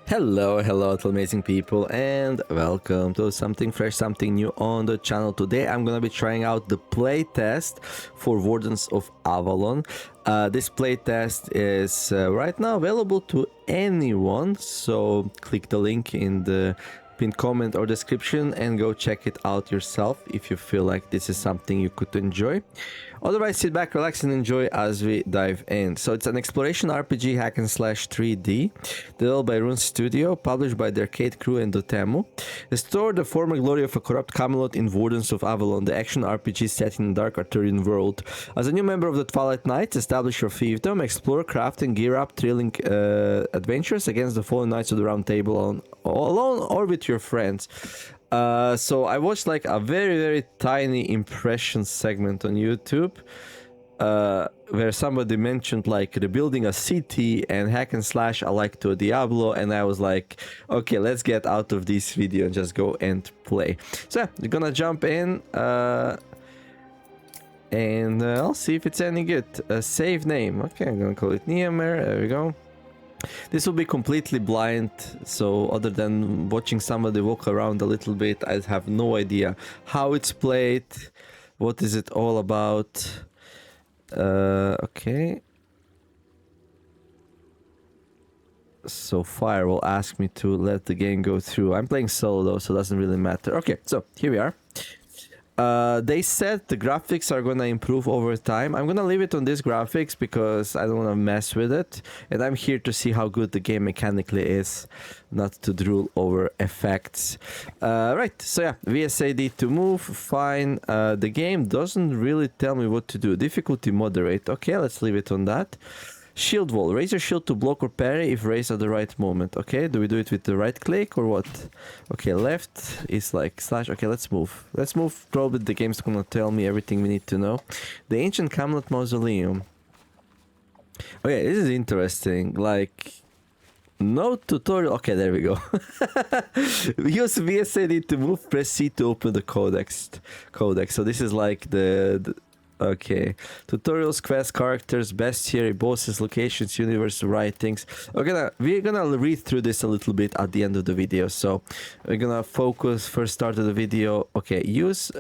Hello, hello to amazing people, and welcome to something fresh, something new on the channel. Today I'm gonna be trying out the playtest for Wardens of Avalon. This playtest is right now available to anyone, so click the link in the pinned comment or description and go check it out yourself if you feel like this is something you could enjoy. Otherwise, sit back, relax, and enjoy as we dive in. So it's an exploration RPG hack and slash 3D, developed by Rune Studio, published by the Arcade Crew and Dotemu. Restore the former glory of a corrupt Camelot in Wardens of Avalon, the action RPG set in a dark Arthurian world. As a new member of the Twilight Knights, establish your fiefdom, explore, craft, and gear up thrilling adventures against the fallen knights of the Round Table alone or with your friends. So I watched like a very tiny impression segment on YouTube where somebody mentioned like rebuilding a city and hack and slash alike to a Diablo, and I was like, okay, let's get out of this video and just go and play. So yeah, we're gonna jump in and I'll see if it's any good. Save name. Okay, I'm gonna call it Niemer. There we go. This will be completely blind, so other than watching somebody walk around a little bit, I have no idea how it's played, what is it all about. Okay. So fire will ask me to let the game go through. I'm playing solo though, so it doesn't really matter. Okay, so here we are. They said the graphics are gonna improve over time. I'm gonna leave it on this graphics because I don't wanna mess with it, and I'm here to see how good the game mechanically is, not to drool over effects. Right, so yeah, VSAD to move, fine. The game doesn't really tell me what to do. Difficulty moderate. Okay, let's leave it on that. Shield wall. Raise your shield to block or parry if raised at the right moment. Okay, do we do it with the right click or what? Okay, left is like slash. Okay, let's move. Let's move. Probably the game's gonna tell me everything we need to know. The ancient Camelot mausoleum. Okay, this is interesting. Like, no tutorial. Okay, there we go. Use VSAD to move. Press C to open the codex. So this is like the okay, tutorials, quests, characters, bestiary, bosses, locations, universe, writings. We're gonna read through this a little bit at the end of the video. So we're gonna focus first start of the video. Okay, use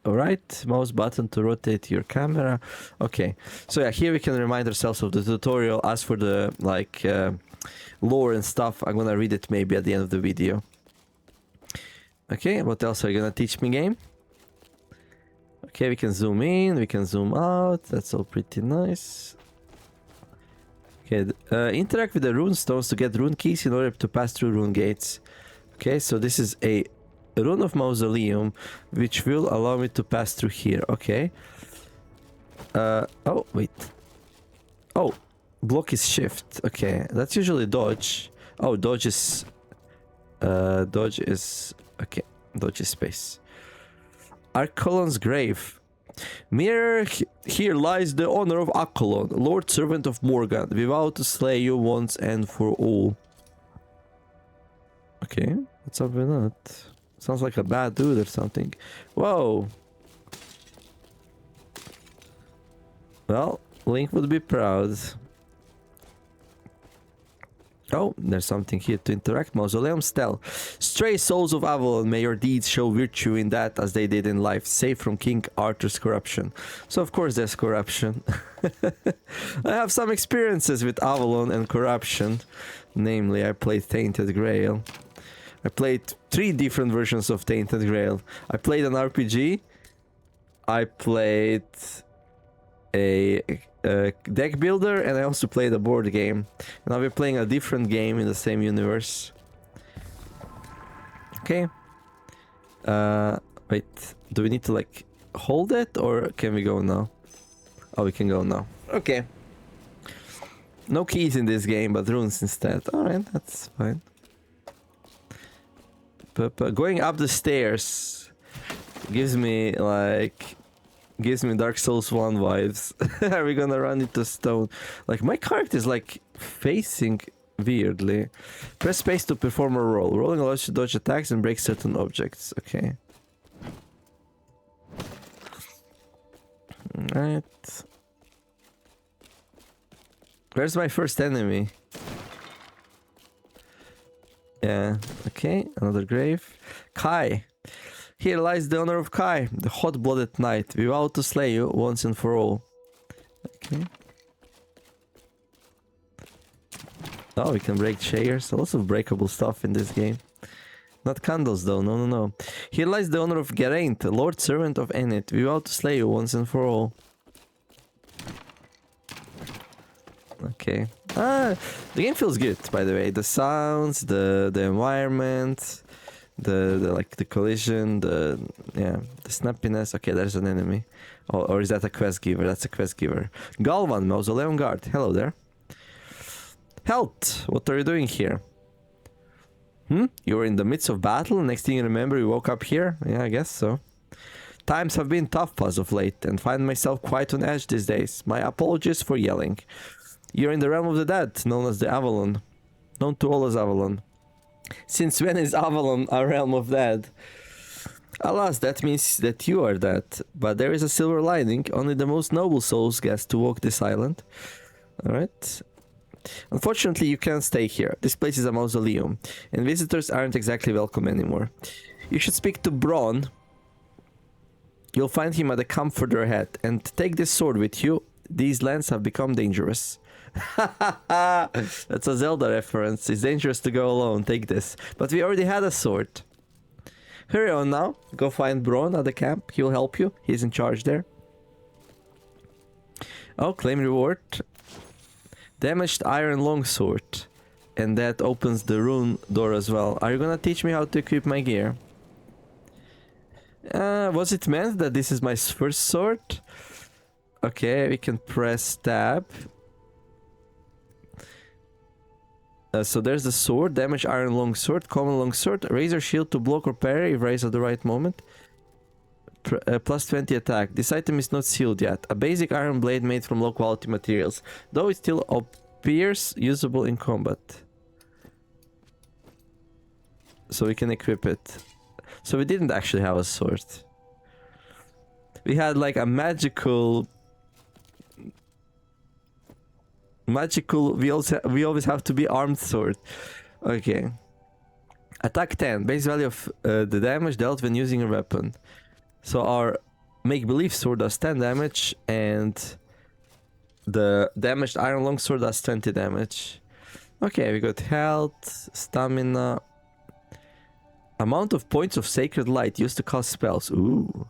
right mouse button to rotate your camera. Okay, so yeah, here we can remind ourselves of the tutorial. As for the like lore and stuff, I'm gonna read it maybe at the end of the video. Okay, what else are you gonna teach me, game? Okay, we can zoom in, we can zoom out. That's all pretty nice. Okay, interact with the rune stones to get rune keys in order to pass through rune gates. Okay, so this is a rune of mausoleum, which will allow me to pass through here. Okay. Oh, wait. Oh, block is shift. Okay, that's usually dodge. Oh, dodge is... okay, dodge is space. Arcolon's grave. Mirror, here lies the honor of Avalon, Lord Servant of Morgan. We vow to slay you once and for all. Okay, what's up with that? Sounds like a bad dude or something. Whoa. Well, Link would be proud. Oh, there's something here to interact. Mausoleum Stele. Stray souls of Avalon, may your deeds show virtue in that as they did in life, safe from King Arthur's corruption. So of course there's corruption. I have some experiences with Avalon and corruption. Namely, I played Tainted Grail. I played 3 different versions of Tainted Grail. I played an RPG. I played a deck builder, and I also played a board game. And now we're playing a different game in the same universe. Okay. Wait, do we need to like hold it or can we go now? Oh, we can go now. Okay. No keys in this game, but runes instead. Alright, that's fine. But going up the stairs gives me Dark Souls 1 vibes. Are we gonna run into stone? Like, my character is like facing weirdly. Press space to perform a roll. Rolling allows you to dodge attacks and break certain objects. Okay. Alright. Where's my first enemy? Yeah. Okay, another grave. Kai. Here lies the honor of Kai, the hot-blooded knight. We vow to slay you once and for all. Okay. Oh, we can break chairs. Lots of breakable stuff in this game. Not candles though, no. Here lies the honor of Geraint, Lord Servant of Enid. We vow to slay you once and for all. Okay. The game feels good, by the way. The sounds, the environment, the collision, the snappiness. Okay, there's an enemy. Or is that a quest giver? That's a quest giver. Galvan, Mausoleum Guard. Hello there. Health, what are you doing here? You were in the midst of battle, next thing you remember you woke up here? Yeah, I guess so. Times have been tough as of late, and find myself quite on edge these days. My apologies for yelling. You're in the realm of the dead, known as the Avalon. Known to all as Avalon. Since when is Avalon a realm of dead? Alas, that means that you are dead. But there is a silver lining. Only the most noble souls get to walk this island. Alright. Unfortunately, you can't stay here. This place is a mausoleum, and visitors aren't exactly welcome anymore. You should speak to Braun. You'll find him at the camp further ahead, and take this sword with you. These lands have become dangerous. That's a Zelda reference. It's dangerous to go alone. Take this. But we already had a sword. Hurry on now. Go find Braun at the camp. He'll help you. He's in charge there. Oh, claim reward. Damaged iron longsword. And that opens the rune door as well. Are you gonna teach me how to equip my gear? Was it meant that this is my first sword? Okay, we can press tab. So there's the sword, damaged iron longsword, common longsword, razor shield to block or parry if raised at the right moment. Plus 20 attack. This item is not sealed yet. A basic iron blade made from low quality materials, though it still appears usable in combat. So we can equip it. So we didn't actually have a sword. We had like a magical, we always have to be armed sword. Okay. Attack 10. Base value of the damage dealt when using a weapon. So our make-believe sword does 10 damage, and the damaged iron longsword does 20 damage. Okay, we got health, stamina. Amount of points of sacred light used to cast spells. Ooh.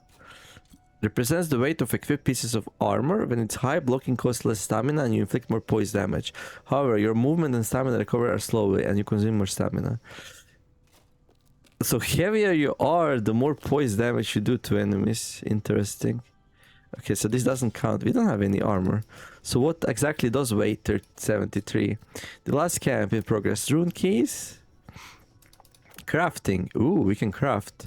Represents the weight of equipped pieces of armor. When it's high, blocking costs less stamina and you inflict more poison damage. However, your movement and stamina recover are slowly and you consume more stamina. So heavier you are, the more poison damage you do to enemies. Interesting. Okay, so this doesn't count. We don't have any armor. So what exactly does weight 73? The last camp in progress. Rune keys. Crafting. Ooh, we can craft.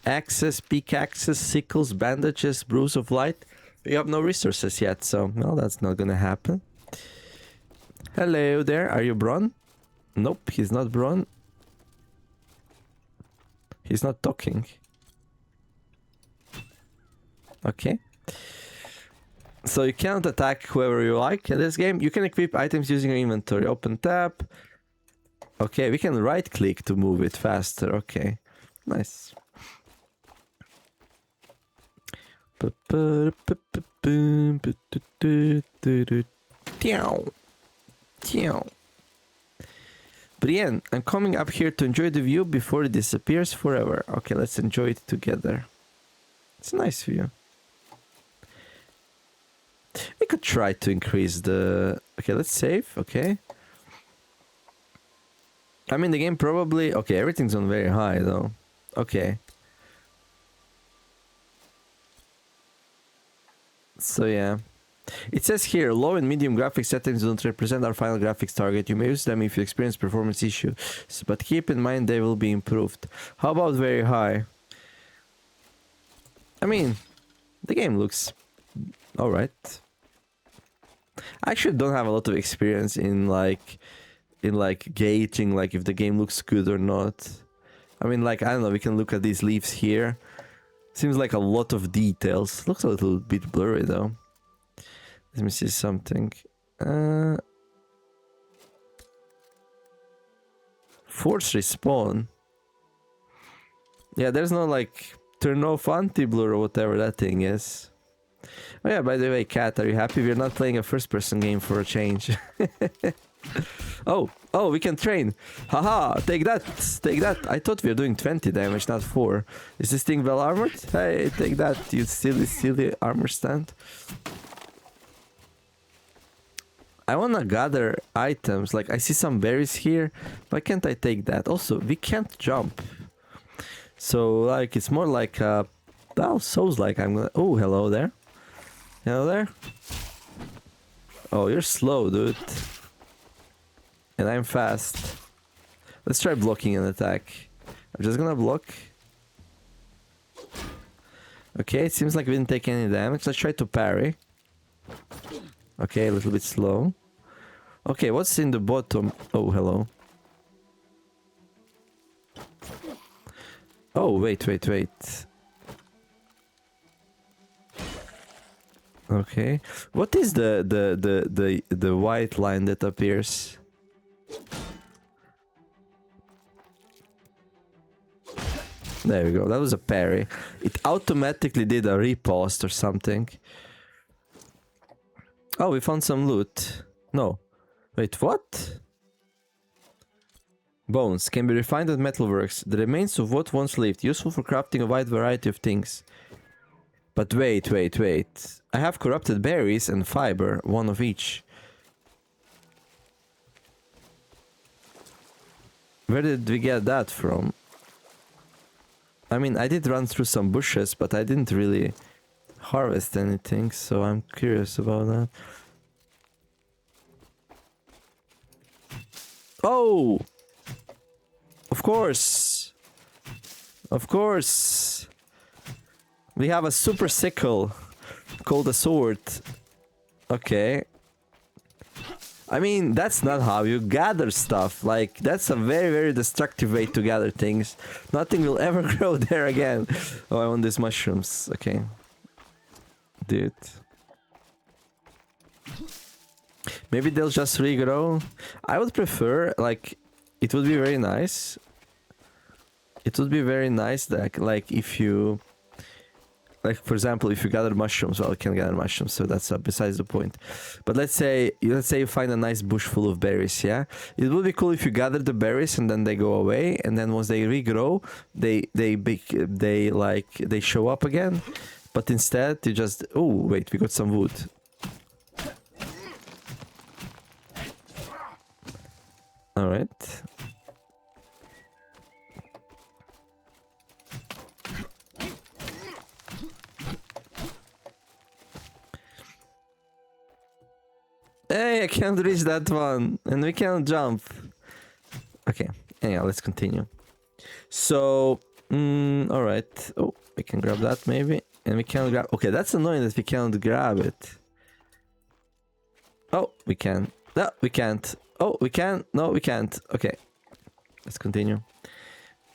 Axes, pickaxes, sickles, bandages, brews of light. We have no resources yet, so well, that's not gonna happen. Hello there, are you Braun? Nope, he's not Braun. He's not talking. Okay. So you can't attack whoever you like in this game. You can equip items using your inventory. Open tab. Okay, we can right click to move it faster. Okay, nice. Brienne, I'm coming up here to enjoy the view before it disappears forever. Okay, let's enjoy it together. It's a nice view. We could try to increase the... Okay, let's save. Okay. I mean, the game probably... Okay, everything's on very high, though. Okay. So, yeah. It says here, low and medium graphics settings don't represent our final graphics target. You may use them if you experience performance issues, but keep in mind they will be improved. How about very high? I mean, the game looks alright. I actually don't have a lot of experience in gauging like if the game looks good or not. I mean, like, I don't know, we can look at these leaves here. Seems like a lot of details. Looks a little bit blurry though. Let me see something. Force respawn. Yeah, there's no like turn off anti-blur or whatever that thing is. Oh yeah, by the way, Kat, are you happy we're not playing a first-person game for a change? Oh, we can train. Haha, take that, take that. I thought we were doing 20 damage, not 4. Is this thing well armored? Hey, take that, you silly armor stand. I wanna gather items, like I see some berries here. Why can't I take that? Also, we can't jump. So, like, it's more like, Soulslike, I'm gonna... Oh, hello there. Hello there. Oh, you're slow, dude. And I'm fast. Let's try blocking an attack. I'm just gonna block. Okay, it seems like we didn't take any damage. Let's try to parry. Okay, a little bit slow. Okay, what's in the bottom? Oh, hello. Oh, wait. Okay. What is the white line that appears? There we go. That was a parry. It automatically did a riposte or something. Oh, we found some loot. No. Wait, what? Bones can be refined at metalworks. The remains of what once lived, useful for crafting a wide variety of things. But wait. I have corrupted berries and fiber, one of each. Where did we get that from? I mean, I did run through some bushes, but I didn't really harvest anything, so I'm curious about that. Oh! Of course! Of course! We have a super sickle called a sword. Okay. I mean, that's not how you gather stuff. Like, that's a very, very destructive way to gather things. Nothing will ever grow there again. Oh, I want these mushrooms. Okay. Dude. Maybe they'll just regrow. I would prefer, like, it would be very nice. It would be very nice that, like, if you... Like, for example, if you gather mushrooms, well, you can gather mushrooms, so that's besides the point. But let's say you find a nice bush full of berries, yeah? It would be cool if you gather the berries and then they go away, and then once they regrow, they show up again. But instead, you just... Oh, wait, we got some wood. Alright. Hey, I can't reach that one. And we can't jump. Okay. Anyhow, let's continue. So, alright. Oh, we can grab that maybe. And we can't grab... Okay, that's annoying that we can't grab it. Oh, we can. No, we can't. Oh, we can. No, we can't. Okay. Let's continue.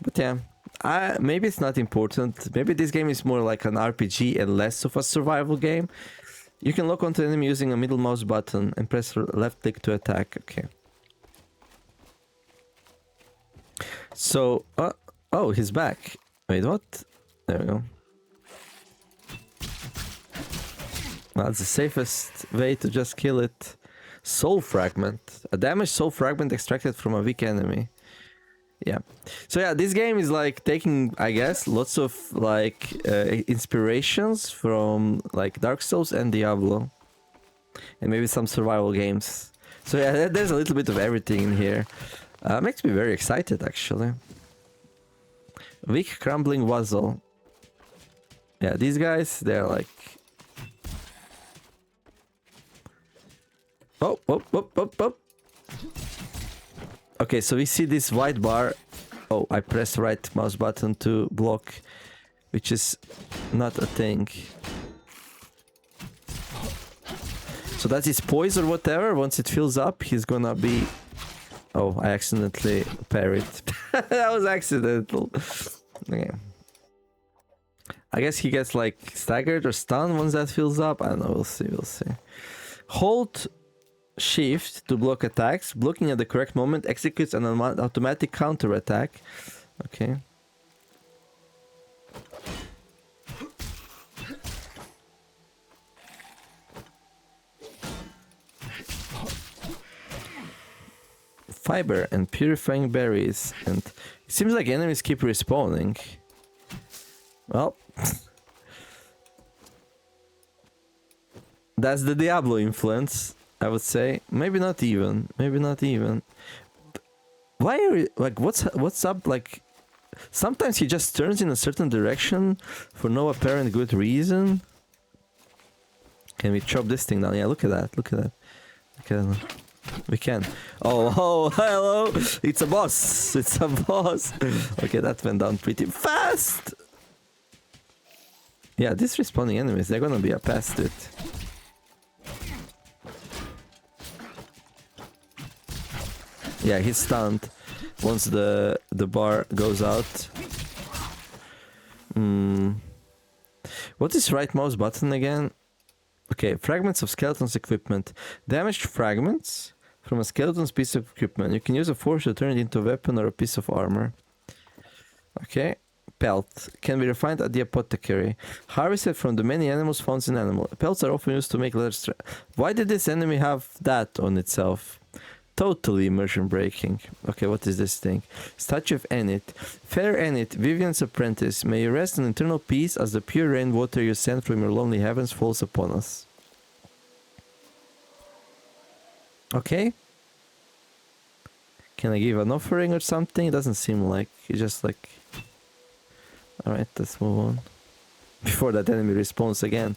But yeah. Maybe it's not important. Maybe this game is more like an RPG and less of a survival game. You can lock onto an enemy using a middle mouse button and press left click to attack. Okay. So, oh, he's back. Wait, what? There we go. Well, that's the safest way to just kill it. Soul fragment. A damaged soul fragment extracted from a weak enemy. Yeah. So yeah, this game is like taking, I guess, lots of like inspirations from like Dark Souls and Diablo. And maybe some survival games. So yeah, there's a little bit of everything in here. Makes me very excited actually. Weak crumbling Wuzzle. Yeah, these guys, they're like... Oh. Okay, so we see this white bar. Oh, I pressed right mouse button to block, which is not a thing. So that's his poise or whatever. Once it fills up, he's gonna be... Oh, I accidentally parried. That was accidental. Okay. I guess he gets like staggered or stunned once that fills up. I don't know, we'll see. Hold Shift to block attacks. Blocking at the correct moment executes an automatic counter attack. Okay. Fiber and purifying berries, and it seems like enemies keep respawning. Well, that's the Diablo influence, I would say. Maybe not even. Maybe not even. Why are you, like, what's up? Like, sometimes he just turns in a certain direction for no apparent good reason. Can we chop this thing down? Yeah, look at that. Look at that. Look at that. We can. Oh, hello! It's a boss! It's a boss! Okay, that went down pretty fast! Yeah, these respawning enemies, they're gonna be a pest to it. Yeah, he's stunned once the bar goes out. What is right mouse button again? Okay, fragments of skeleton's equipment. Damaged fragments from a skeleton's piece of equipment. You can use a force to turn it into a weapon or a piece of armor. Okay. Pelt. Can be refined at the apothecary. Harvested from the many animals found in animal. Pelts are often used to make leather. Why did this enemy have that on itself? Totally immersion breaking. Okay, what is this thing? Statue of Enid. Fair Enid, Vivian's apprentice, may you rest in eternal peace as the pure rainwater you send from your lonely heavens falls upon us. Okay. Can I give an offering or something? It doesn't seem like. It's just like... Alright, let's move on. Before that enemy respawns again.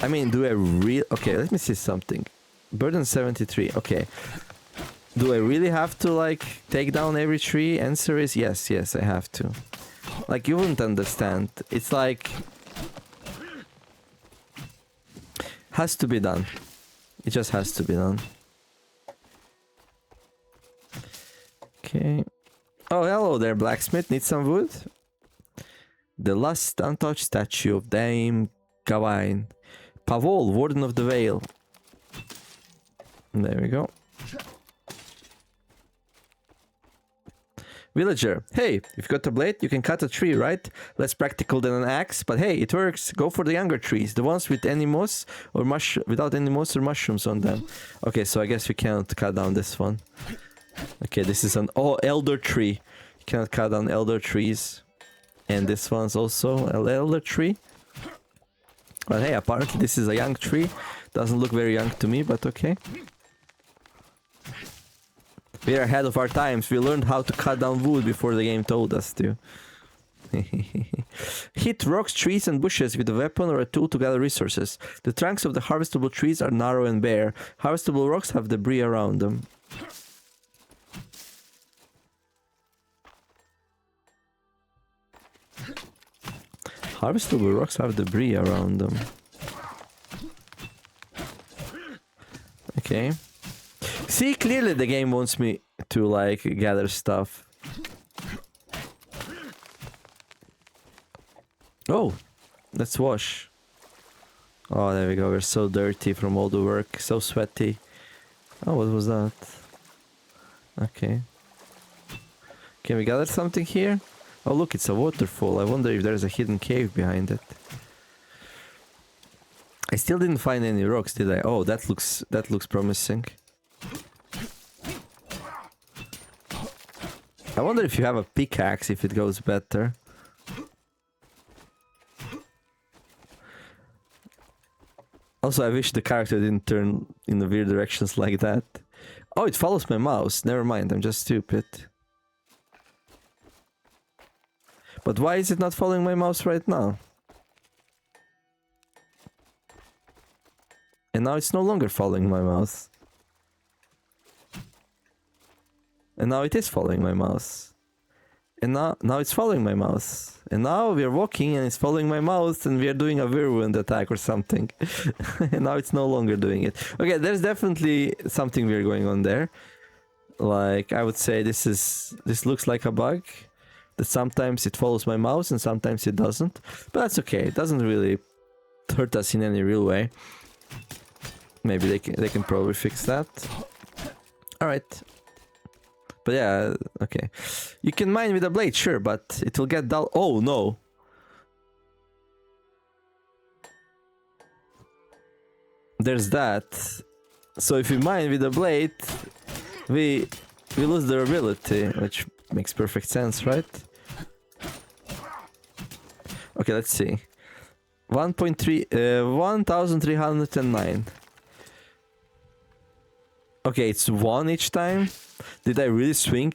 I mean, do I really... Okay, let me see something. Burden 73, okay. Do I really have to, like, take down every tree? Answer is yes, yes, I have to. Like, you wouldn't understand. It's like... Has to be done. It just has to be done. Okay. Oh, hello there, blacksmith. Need some wood? The last untouched statue of Dame Gawain. Pavol, Warden of the Vale. There we go. Villager. Hey, if you've got a blade, you can cut a tree, right? Less practical than an axe, but hey, it works. Go for the younger trees. The ones with any moss or without any moss or mushrooms on them. Okay, so I guess we can't cut down this one. Okay, this is an elder tree. You cannot cut down elder trees. And this one's also an elder tree. But hey, apparently this is a young tree. Doesn't look very young to me, but okay. We are ahead of our times. We learned how to cut down wood before the game told us to. Hit rocks, trees and bushes with a weapon or a tool to gather resources. The trunks of the harvestable trees are narrow and bare. Harvestable rocks have debris around them. Harvestable rocks have debris around them. Okay. See, clearly the game wants me to, like, gather stuff. Oh, let's wash. Oh, there we go. We're so dirty from all the work. So sweaty. Oh, what was that? Okay. Can we gather something here? Oh, look, it's a waterfall. I wonder if there's a hidden cave behind it. I still didn't find any rocks, did I? Oh, that looks promising. I wonder if you have a pickaxe, if it goes better. Also, I wish the character didn't turn in the weird directions like that. Oh, it follows my mouse. Never mind, I'm just stupid. But why is it not following my mouse right now? And now it's no longer following my mouse. And now it is following my mouse. And now it's following my mouse. And now we're walking and it's following my mouse and we are doing a whirlwind attack or something. And now it's no longer doing it. Okay, there's definitely something weird going on there. Like, I would say this looks like a bug. That sometimes it follows my mouse and sometimes it doesn't. But that's okay. It doesn't really hurt us in any real way. Maybe they can probably fix that. All right. But yeah, okay. You can mine with a blade, sure, but it will get dull. Oh no. There's that. So if we mine with a blade, we lose durability, which makes perfect sense, right? Okay, let's see. 1309. Okay, it's 1 each time. Did I really swing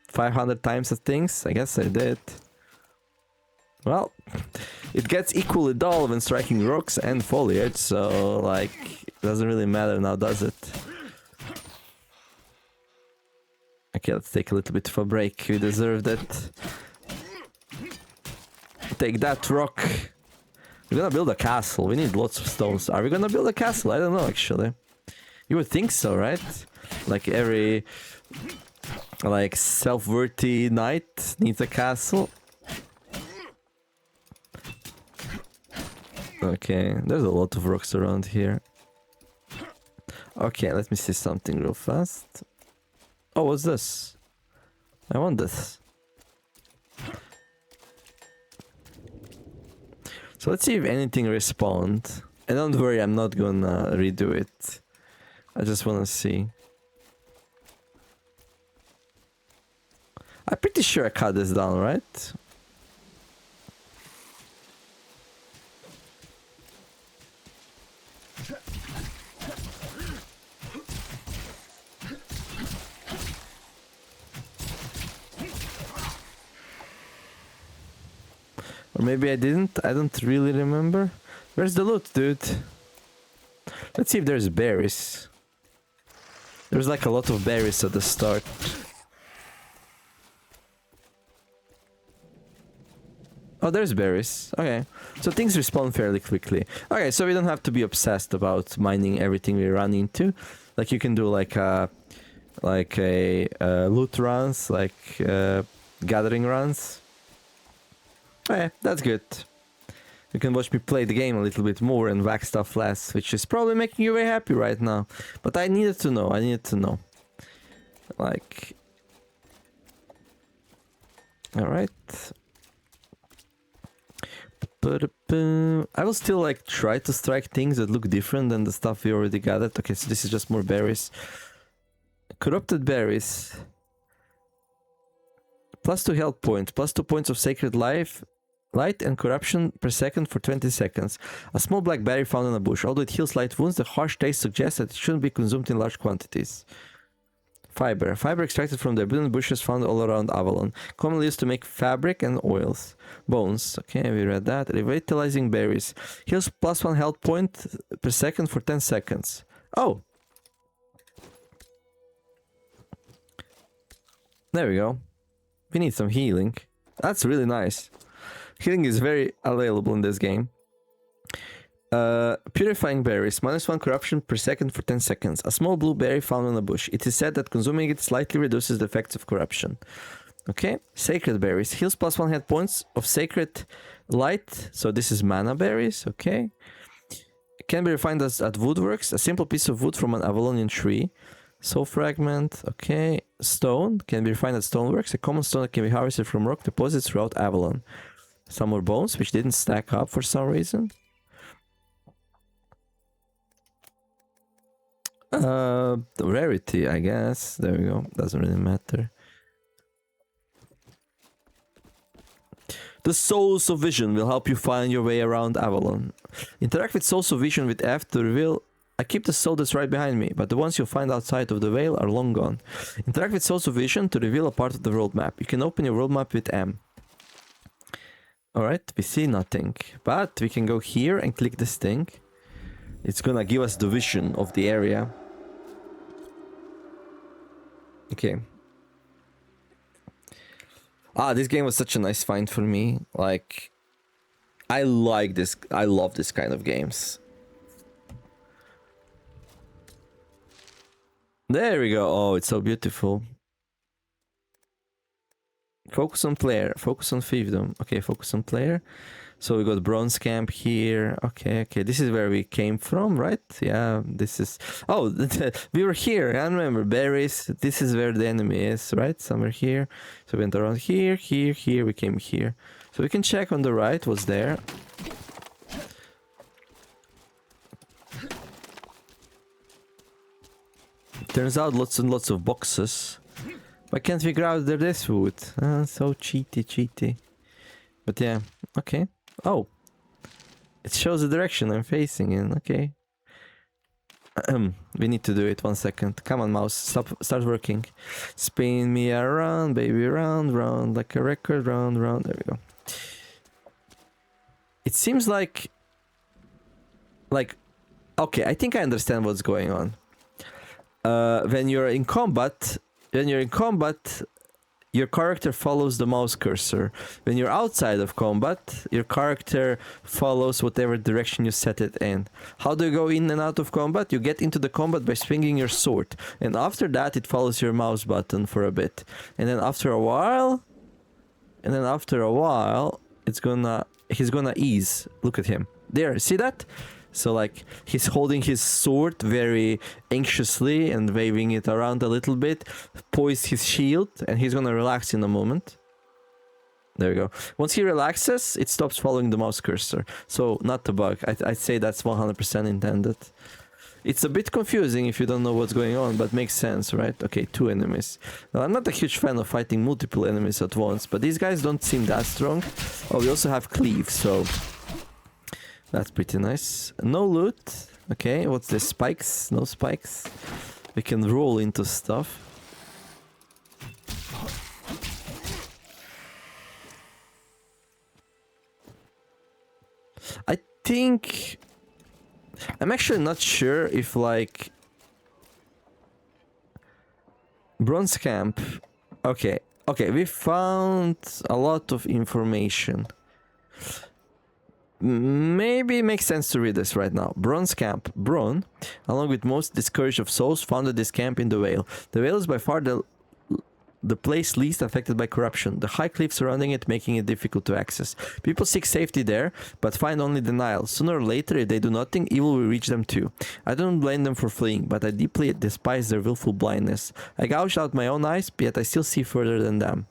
500 times at things? I guess I did. Well, it gets equally dull when striking rocks and foliage, so like it doesn't really matter now, does it? Okay, let's take a little bit of a break. We deserved it. Take that rock. We're gonna build a castle. We need lots of stones. Are we gonna build a castle? I don't know, actually. You would think so, right? Like every like self-worthy knight needs a castle. Okay, there's a lot of rocks around here. Okay, let me see something real fast. Oh, what's this? I want this. So let's see if anything respawned. And don't worry, I'm not gonna redo it. I just wanna see. I'm pretty sure I cut this down, right? Or maybe I didn't. I don't really remember. Where's the loot, dude? Let's see if there's berries. There's like a lot of berries at the start. Oh, there's berries. Okay. So things respawn fairly quickly. Okay, so we don't have to be obsessed about mining everything we run into. Like you can do like a loot runs, like gathering runs. Okay, that's good. You can watch me play the game a little bit more and whack stuff less, which is probably making you very happy right now. But I needed to know. Like... Alright. I will still like try to strike things that look different than the stuff we already gathered. Okay, so this is just more berries. Corrupted berries. +2 health points, +2 points of sacred light and corruption per second for 20 seconds. A small black berry found in a bush. Although it heals light wounds, the harsh taste suggests that it shouldn't be consumed in large quantities. Fiber. Fiber extracted from the abundant bushes found all around Avalon. Commonly used to make fabric and oils. Bones. Okay, we read that. Revitalizing berries. Heals +1 health point per second for 10 seconds. Oh! There we go. We need some healing. That's really nice. Healing is very available in this game. Purifying berries. -1 corruption per second for 10 seconds. A small blue berry found in a bush. It is said that consuming it slightly reduces the effects of corruption. Okay. Sacred berries. Heals +1 health points of sacred light. So this is mana berries. Okay. It can be refined at woodworks. A simple piece of wood from an Avalonian tree. Soul fragment. Okay. Stone. Can be refined at stoneworks. A common stone that can be harvested from rock deposits throughout Avalon. Some more bones, which didn't stack up for some reason. The rarity, I guess. There we go. Doesn't really matter. The Souls of Vision will help you find your way around Avalon. Interact with Souls of Vision with F to reveal... I keep the soul that's right behind me, but the ones you'll find outside of the veil are long gone. Interact with Souls of Vision to reveal a part of the world map. You can open your world map with M. Alright, we see nothing. But we can go here and click this thing. It's gonna give us the vision of the area. Okay. This game was such a nice find for me. Like, I like this. I love this kind of games. There we go. Oh, it's so beautiful. Focus on player. Focus on fiefdom. Okay, focus on player. So we got bronze camp here. Okay, this is where we came from, right? Yeah, this is... Oh, we were here. I remember berries. This is where the enemy is, right? Somewhere here. So we went around here, here. We came here. So we can check on the right what's there. Turns out lots and lots of boxes. Why can't we grab this wood? So cheaty. But yeah, okay. Oh, it shows the direction I'm facing in. Okay. We need to do it. 1 second. Come on, mouse. Start working. Spin me around, baby, round, like a record, round. There we go. It seems like, okay, I think I understand what's going on. When you're in combat, your character follows the mouse cursor. When you're outside of combat, your character follows whatever direction you set it in. How do you go in and out of combat? You get into the combat by swinging your sword. And after that, it follows your mouse button for a bit. And then after a while, he's gonna ease. Look at him. There, see that? So like he's holding his sword very anxiously and waving it around a little bit, poised his shield, and he's gonna relax in a moment. There we go. Once he relaxes, it stops following the mouse cursor. So not a bug. I'd say that's 100% intended. It's a bit confusing if you don't know what's going on, but makes sense, right? Okay, 2 enemies. Well, I'm not a huge fan of fighting multiple enemies at once, but these guys don't seem that strong. Oh, we also have cleave, so... That's pretty nice. No loot. Okay, what's this? Spikes? No spikes. We can roll into stuff. I think... I'm actually not sure if like... Bronze camp. Okay, we found a lot of information. Maybe it makes sense to read this right now. Bronze camp. Bron, along with most discouraged of souls, founded this camp in the Vale. The Vale is by far the place least affected by corruption, the high cliff surrounding it making it difficult to access. People seek safety there, but find only denial. Sooner or later, if they do nothing, evil will reach them too. I don't blame them for fleeing, but I deeply despise their willful blindness. I gouged out my own eyes, yet I still see further than them.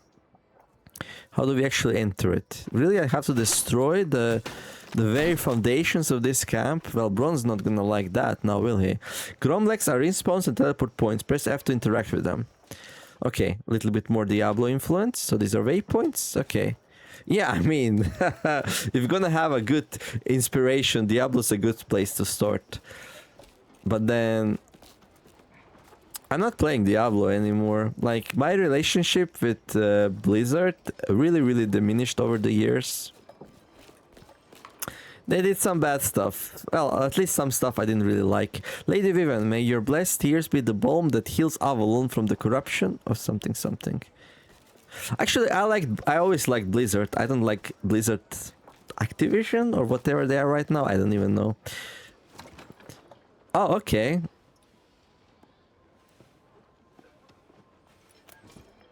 How do we actually enter it? Really, I have to destroy the very foundations of this camp? Well, Bron's not gonna like that, now will he? Gromlechs are respawns and teleport points. Press F to interact with them. Okay, a little bit more Diablo influence. So these are waypoints? Okay. Yeah, I mean, if you're gonna have a good inspiration, Diablo's a good place to start. But then... I'm not playing Diablo anymore. Like, my relationship with Blizzard really diminished over the years. They did some bad stuff. Well, at least some stuff I didn't really like. Lady Vivian, may your blessed tears be the balm that heals Avalon from the corruption of something. Actually, I always liked Blizzard. I don't like Blizzard Activision or whatever they are right now. I don't even know. Oh, okay.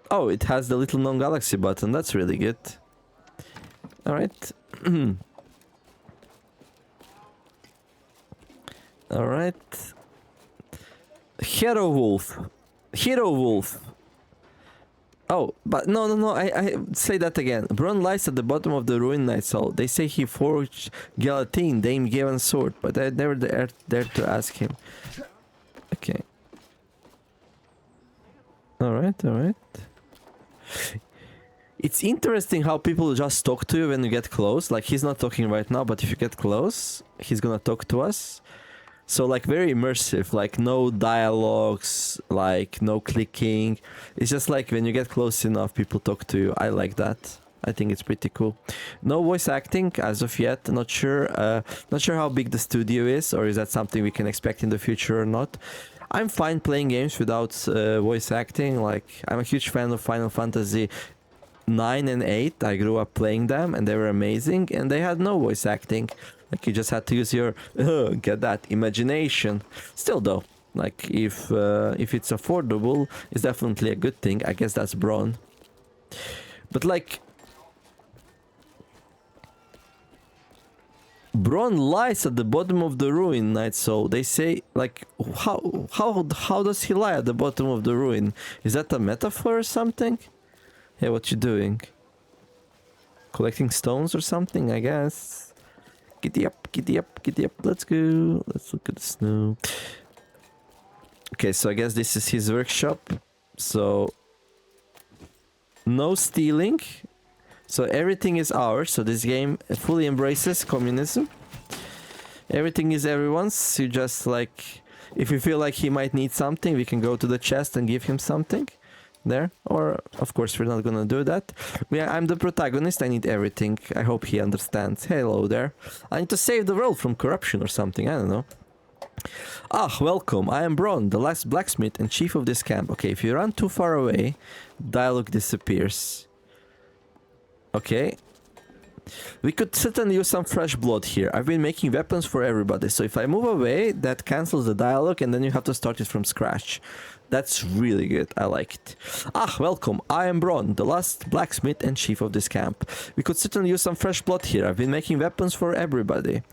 Oh, it has the little non-galaxy button. That's really good. Alright. Alright. Hero Wolf. Oh, but no, I say that again. Bron lies at the bottom of the ruined Knight's Hall. They say he forged Galatine, Dame Gaven's sword, but I never dared to ask him. Okay. Alright. It's interesting how people just talk to you when you get close. Like, he's not talking right now, but if you get close, he's gonna talk to us. So, like, very immersive. Like, no dialogues, like, no clicking. It's just like when you get close enough, people talk to you. I like that. I think it's pretty cool. No voice acting as of yet. Not sure how big the studio is, or is that something we can expect in the future or not. I'm fine playing games without voice acting. Like, I'm a huge fan of Final Fantasy 9 and 8. I grew up playing them and they were amazing, and they had no voice acting. Like, you just had to use your get that imagination. Still though, like, if it's affordable, it's definitely a good thing. I guess that's Braun. But like, Bron lies at the bottom of the ruin, Night Soul. They say, like, how does he lie at the bottom of the ruin? Is that a metaphor or something? Hey, what you doing? Collecting stones or something, I guess. Giddy up, giddy up, giddy up. Let's go. Let's look at the snow. Okay, so I guess this is his workshop. So, no stealing. So everything is ours. So this game fully embraces communism. Everything is everyone's. You just like, if you feel like he might need something, we can go to the chest and give him something there. Or of course we're not gonna do that. I'm the protagonist. I need everything. I hope he understands. Hello there. I need to save the world from corruption or something. I don't know. Ah, welcome. I am Bron, the last blacksmith and chief of this camp. Okay, if you run too far away, dialogue disappears. Okay. We could certainly use some fresh blood here. I've been making weapons for everybody. So if I move away, that cancels the dialogue and then you have to start it from scratch. That's really good. I like it. Ah, welcome. I am Bron, the last blacksmith and chief of this camp. We could certainly use some fresh blood here. I've been making weapons for everybody.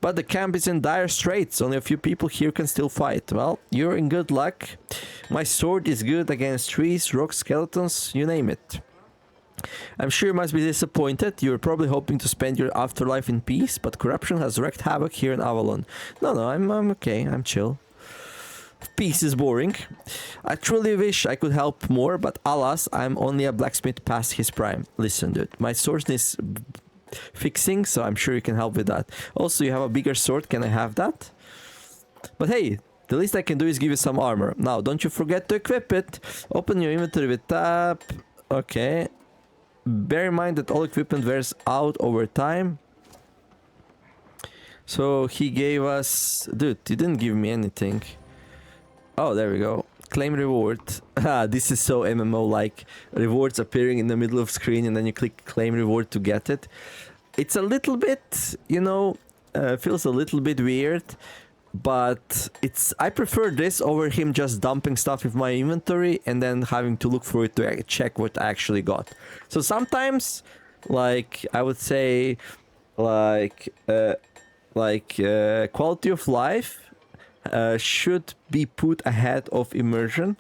But the camp is in dire straits. Only a few people here can still fight. Well, you're in good luck. My sword is good against trees, rocks, skeletons, you name it. I'm sure you must be disappointed. You're probably hoping to spend your afterlife in peace, but corruption has wreaked havoc here in Avalon. No, I'm okay. I'm chill. Peace is boring. I truly wish I could help more, but alas, I'm only a blacksmith past his prime. Listen, dude, my sword needs fixing, so I'm sure you can help with that. Also, you have a bigger sword. Can I have that? But hey, the least I can do is give you some armor. Now, don't you forget to equip it. Open your inventory with tab. Okay. Bear in mind that all equipment wears out over time. So he gave us... Dude, you didn't give me anything. Oh, there we go. Claim reward. This is so MMO-like. Rewards appearing in the middle of screen and then you click claim reward to get it. It's a little bit, you know, feels a little bit weird. But I prefer this over him just dumping stuff in my inventory and then having to look for it to check what I actually got. So sometimes, like, I would say, quality of life should be put ahead of immersion.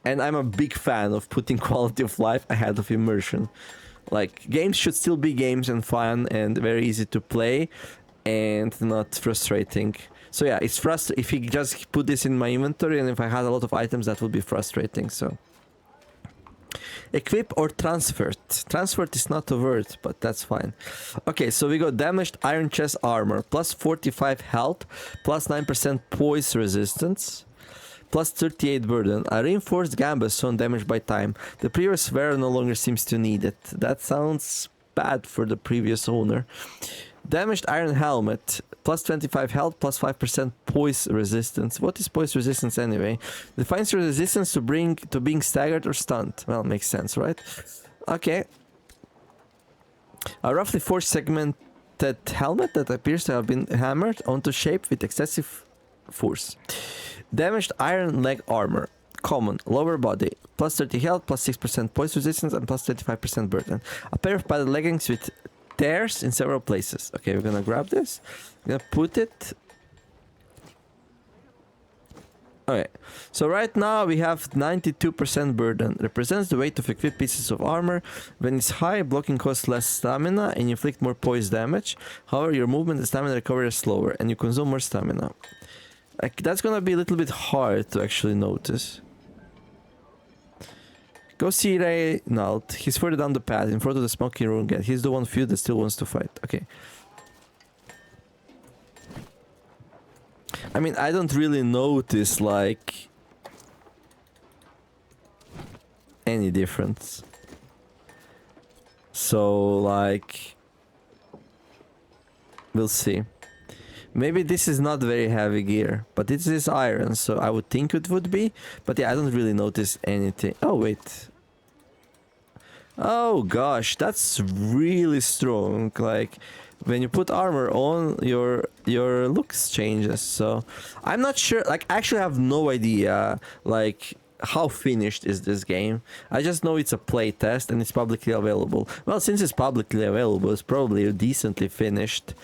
And I'm a big fan of putting quality of life ahead of immersion. Like, games should still be games and fun and very easy to play and not frustrating. So yeah, it's frustrating. If he just put this in my inventory and if I had a lot of items, that would be frustrating, so. Equip or transferred. Transferred is not a word, but that's fine. Okay, so we got damaged iron chest armor, plus 45 health, plus 9% poise resistance, plus 38 burden. A reinforced gambus zone damaged by time. The previous wearer no longer seems to need it. That sounds bad for the previous owner. Damaged iron helmet, plus 25 health, plus 5% poise resistance. What is poise resistance anyway? Defines your resistance to being staggered or stunned. Well, makes sense, right? Okay. A roughly 4-segmented helmet that appears to have been hammered onto shape with excessive force. Damaged iron leg armor. Common, lower body, plus 30 health, plus 6% poise resistance, and plus 25% burden. A pair of padded leggings with tears in several places. Okay, we're gonna grab this. We're gonna put it. Okay, so right now we have 92% burden. Represents the weight of equipped pieces of armor. When it's high, blocking costs less stamina and you inflict more poise damage. However, your movement and stamina recovery are slower and you consume more stamina. Like, that's gonna be a little bit hard to actually notice. Go see Reynald. He's further down the path, in front of the smoking room gate. He's the one few that still wants to fight. Okay. I mean, I don't really notice, like, any difference. So, like, we'll see. Maybe this is not very heavy gear, but it is iron, so I would think it would be. But yeah, I don't really notice anything. Oh, wait. Oh gosh, that's really strong. Like, when you put armor on, your looks changes. So I'm not sure. Like, I actually have no idea, like, how finished is this game. I just know it's a play test and it's publicly available. Well, since it's publicly available, it's probably decently finished.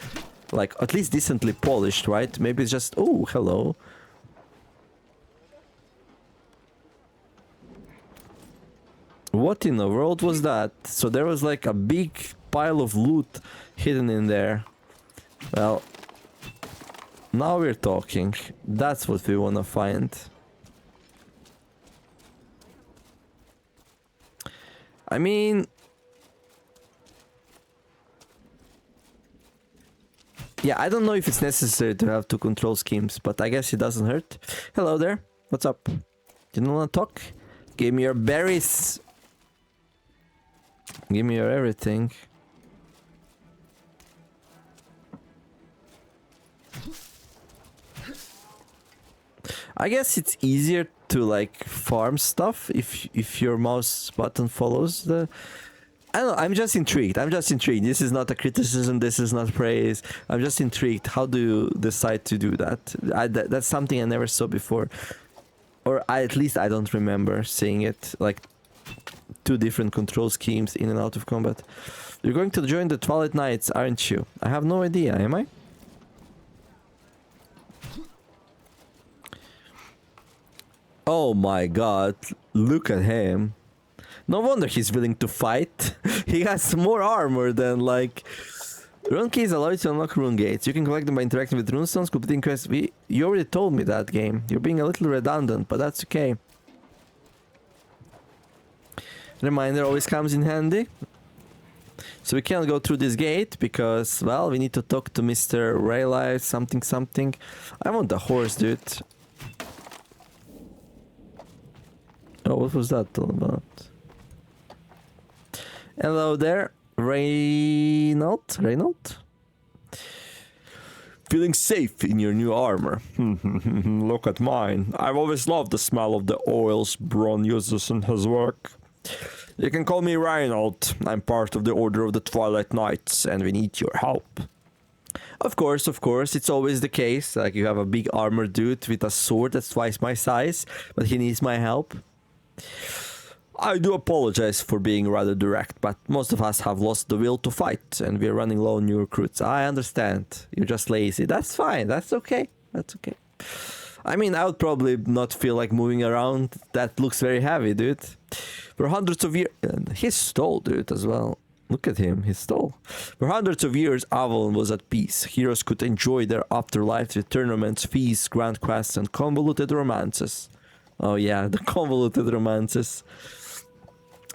like at least decently polished, right? Maybe it's just, oh, hello. What in the world was that? So there was like a big pile of loot hidden in there. Well, now we're talking. That's what we want to find. I mean, yeah, I don't know if it's necessary to have 2 control schemes, but I guess it doesn't hurt. Hello there. What's up? You don't want to talk? Give me your berries. Give me your everything. I guess it's easier to like farm stuff if your mouse button follows the... I don't know, I'm just intrigued. This is not a criticism, this is not praise. I'm just intrigued. How do you decide to do that? That's something I never saw before. Or at least I don't remember seeing it. Like 2 different control schemes in and out of combat. You're going to join the Twilight Knights, aren't you? I have no idea, am I? Oh my god, look at him. No wonder he's willing to fight. He has more armor than like... Rune keys allow you to unlock rune gates. You can collect them by interacting with runestones, completing quests. You already told me that, game. You're being a little redundant, but that's okay. Reminder always comes in handy. So we can't go through this gate because, well, we need to talk to Mr. Raylight, something. I want the horse, dude. Oh, what was that all about? Hello there, Reynold? Feeling safe in your new armor. Look at mine. I've always loved the smell of the oils Bron uses in his work. You can call me Reynold. I'm part of the Order of the Twilight Knights, and we need your help. Of course, it's always the case. Like, you have a big armor dude with a sword that's twice my size, but he needs my help. I do apologize for being rather direct, but most of us have lost the will to fight, and we're running low on new recruits. I understand. You're just lazy. That's fine. That's okay. I mean, I would probably not feel like moving around. That looks very heavy, dude. For hundreds of years... He's stole, dude, as well. Look at him. He stole. For hundreds of years, Avalon was at peace. Heroes could enjoy their afterlife with tournaments, feasts, grand quests, and convoluted romances. Oh yeah, the convoluted romances.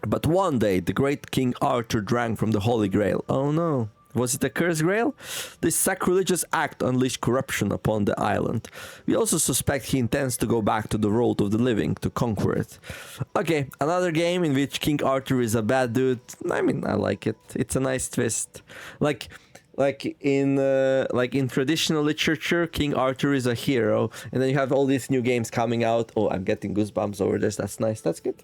But one day, the great King Arthur drank from the Holy Grail. Oh no. Was it a cursed grail? This sacrilegious act unleashed corruption upon the island. We also suspect he intends to go back to the world of the living to conquer it. Okay, another game in which King Arthur is a bad dude. I mean, I like it. It's a nice twist. Like in traditional literature, King Arthur is a hero, and then you have all these new games coming out. Oh, I'm getting goosebumps over this. That's nice. That's good.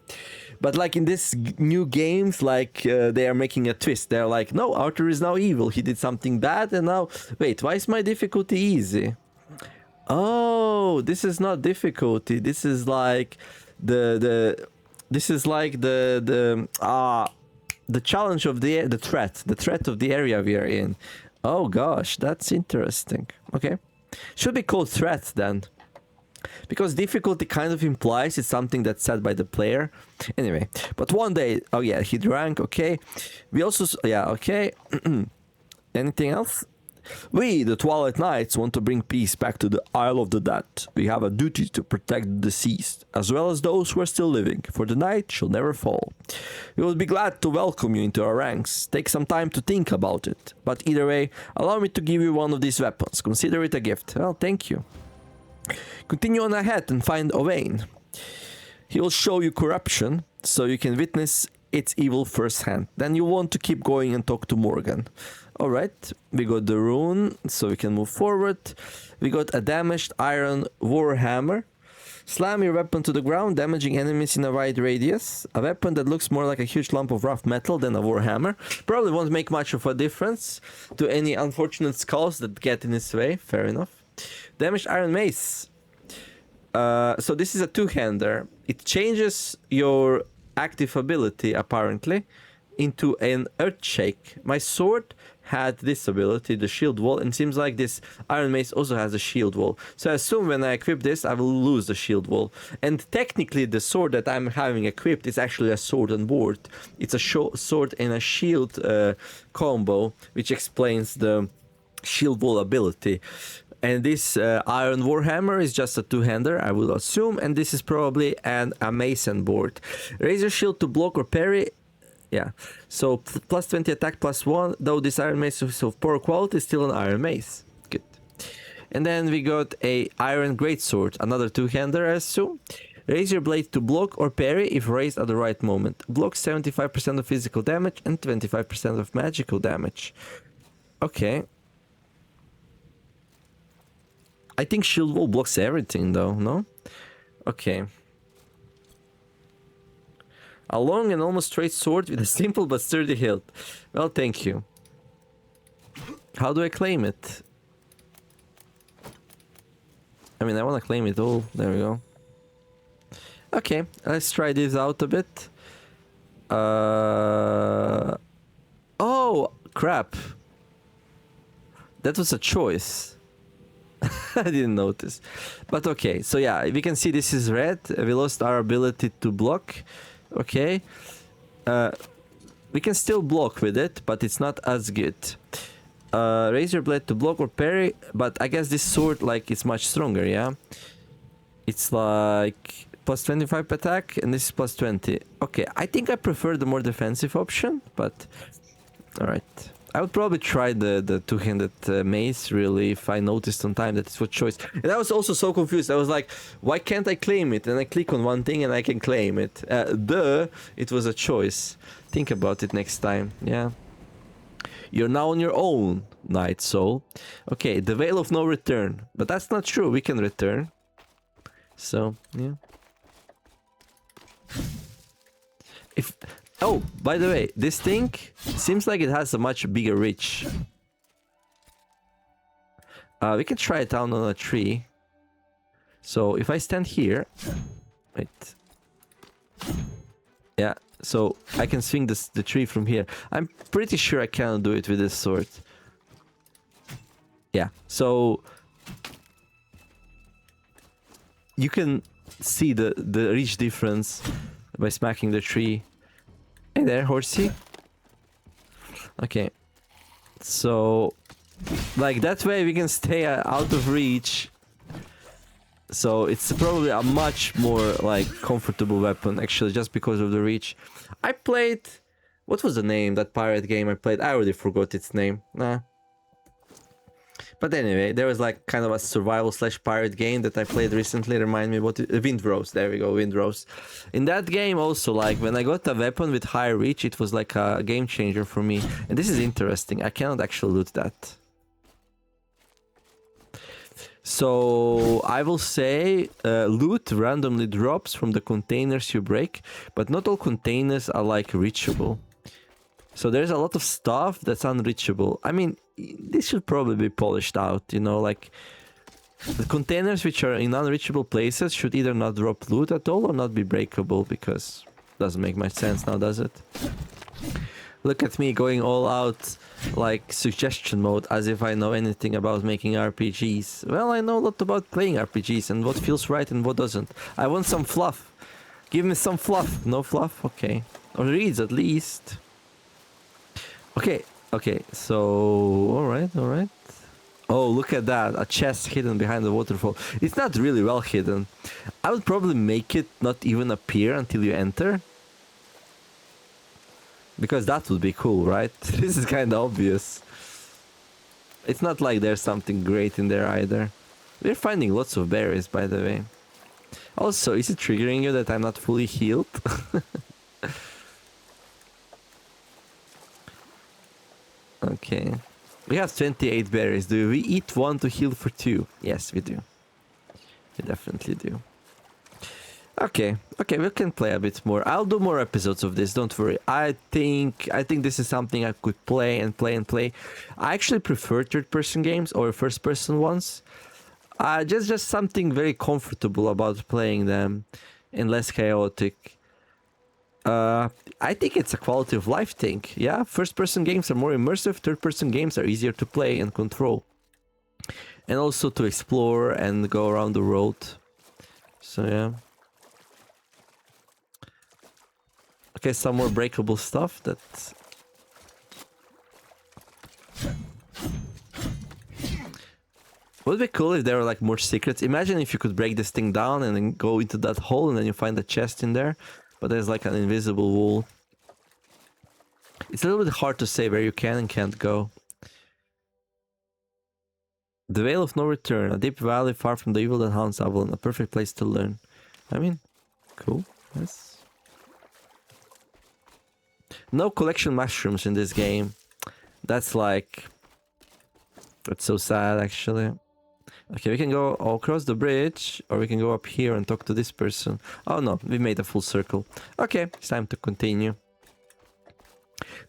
But like in this new games, like they are making a twist. They're like, no, Arthur is now evil. He did something bad, and now wait, why is my difficulty easy? Oh, this is not difficulty. This is like the challenge of the threat of the area we are in. Oh gosh, that's interesting. Okay, should be called threat then, because difficulty kind of implies it's something that's set by the player. Anyway, but one day, oh yeah, he drank. Okay, we also okay. Anything else? We, the Twilight Knights, want to bring peace back to the Isle of the Dead. We have a duty to protect the deceased, as well as those who are still living, for the night shall never fall. We will be glad to welcome you into our ranks. Take some time to think about it. But either way, allow me to give you one of these weapons. Consider it a gift. Well, thank you. Continue on ahead and find Owain. He will show you corruption, so you can witness its evil firsthand. Then you want to keep going and talk to Morgan. Alright, we got the rune, so we can move forward. We got a damaged iron warhammer. Slam your weapon to the ground, damaging enemies in a wide radius. A weapon that looks more like a huge lump of rough metal than a warhammer. Probably won't make much of a difference to any unfortunate skulls that get in its way. Fair enough. Damaged iron mace. So this is a two-hander. It changes your active ability, apparently, into an earthshake. My sword had this ability, the shield wall, and seems like this Iron Mace also has a shield wall. So I assume when I equip this, I will lose the shield wall. And technically, the sword that I'm having equipped is actually a sword and board. It's a sword and a shield combo, which explains the shield wall ability. And this Iron Warhammer is just a two-hander, I will assume, and this is probably a Mason board. Raise your shield to block or parry. Yeah, so plus 20 attack, plus 1, though this Iron Mace is of poor quality, still an Iron Mace. Good. And then we got a Iron Greatsword, another two-hander, I assume. Raise your blade to block or parry if raised at the right moment. Blocks 75% of physical damage and 25% of magical damage. Okay. I think shield wall blocks everything though, no? Okay. A long and almost straight sword with a simple but sturdy hilt. Well, thank you. How do I claim it? I mean, I want to claim it all. There we go. Okay, let's try this out a bit. Oh, crap. That was a choice. I didn't notice. But okay, so yeah, we can see this is red. We lost our ability to block. Okay. We can still block with it, but it's not as good. Raise your blade to block or parry, but I guess this sword, like, is much stronger, yeah? It's like plus 25 attack, and this is plus 20. Okay, I think I prefer the more defensive option, but alright. I would probably try the two-handed mace, really, if I noticed on time that it's what choice. And I was also so confused. I was like, why can't I claim it? And I click on one thing and I can claim it. It was a choice. Think about it next time, yeah. You're now on your own, Night Soul. Okay, the Veil of No Return. But that's not true, we can return. So, yeah. If... Oh, by the way, this thing seems like it has a much bigger reach. We can try it down on a tree. So if I stand here... Wait. Yeah, so I can swing the tree from here. I'm pretty sure I cannot do it with this sword. Yeah, so... You can see the reach difference by smacking the tree. Hey there, horsey. Okay. So, like, that way we can stay out of reach. So, it's probably a much more, like, comfortable weapon, actually, just because of the reach. I played... What was the name, that pirate game I played? I already forgot its name. Nah. But anyway, there was like kind of a survival / pirate game that I played recently. Remind me what it, Windrose. There we go, Windrose. In that game also, like when I got a weapon with high reach, it was like a game changer for me. And this is interesting. I cannot actually loot that. So I will say loot randomly drops from the containers you break, but not all containers are like reachable. So there's a lot of stuff that's unreachable. I mean, this should probably be polished out, you know, like the containers which are in unreachable places should either not drop loot at all or not be breakable, because it doesn't make much sense now, does it? Look at me going all out like suggestion mode as if I know anything about making RPGs. Well, I know a lot about playing RPGs and what feels right and what doesn't. I want some fluff. Give me some fluff. No fluff? Okay. Or reads at least. Okay, so... Alright. Oh, look at that. A chest hidden behind the waterfall. It's not really well hidden. I would probably make it not even appear until you enter. Because that would be cool, right? This is kind of obvious. It's not like there's something great in there either. We're finding lots of berries, by the way. Also, is it triggering you that I'm not fully healed? Okay. We have 28 berries. Do we eat one to heal for 2? Yes, we do. We definitely do. Okay, we can play a bit more. I'll do more episodes of this, don't worry. I think this is something I could play. I actually prefer third-person games over first-person ones. Just something very comfortable about playing them and less chaotic. I think it's a quality of life thing. Yeah, first-person games are more immersive. Third-person games are easier to play and control, and also to explore and go around the world. So yeah. Okay, some more breakable stuff. That. Would be cool if there were like more secrets. Imagine if you could break this thing down and then go into that hole and then you find a chest in there, but there's like an invisible wall. It's a little bit hard to say where you can and can't go. The Vale of No Return, a deep valley far from the evil that haunts Avalon, a perfect place to learn. I mean, cool. Yes. No collection mushrooms in this game. That's like... That's so sad, actually. Okay, we can go all across the bridge, or we can go up here and talk to this person. Oh no, we made a full circle. Okay, it's time to continue.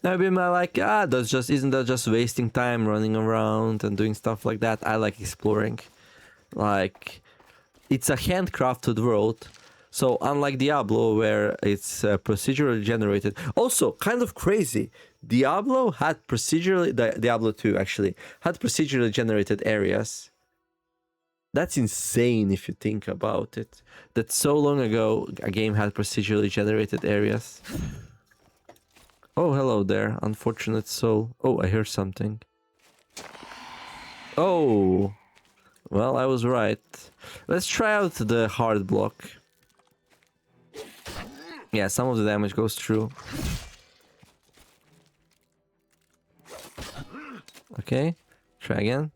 Now we might like, isn't that just wasting time running around and doing stuff like that? I like exploring. Like, it's a handcrafted world. So unlike Diablo, where it's procedurally generated. Also, kind of crazy. Diablo had Diablo 2 actually, had procedurally generated areas. That's insane if you think about it. That so long ago, a game had procedurally generated areas. Oh, hello there, unfortunate soul. Oh, I hear something. Oh, well, I was right. Let's try out the hard block. Yeah, some of the damage goes through. Okay, try again.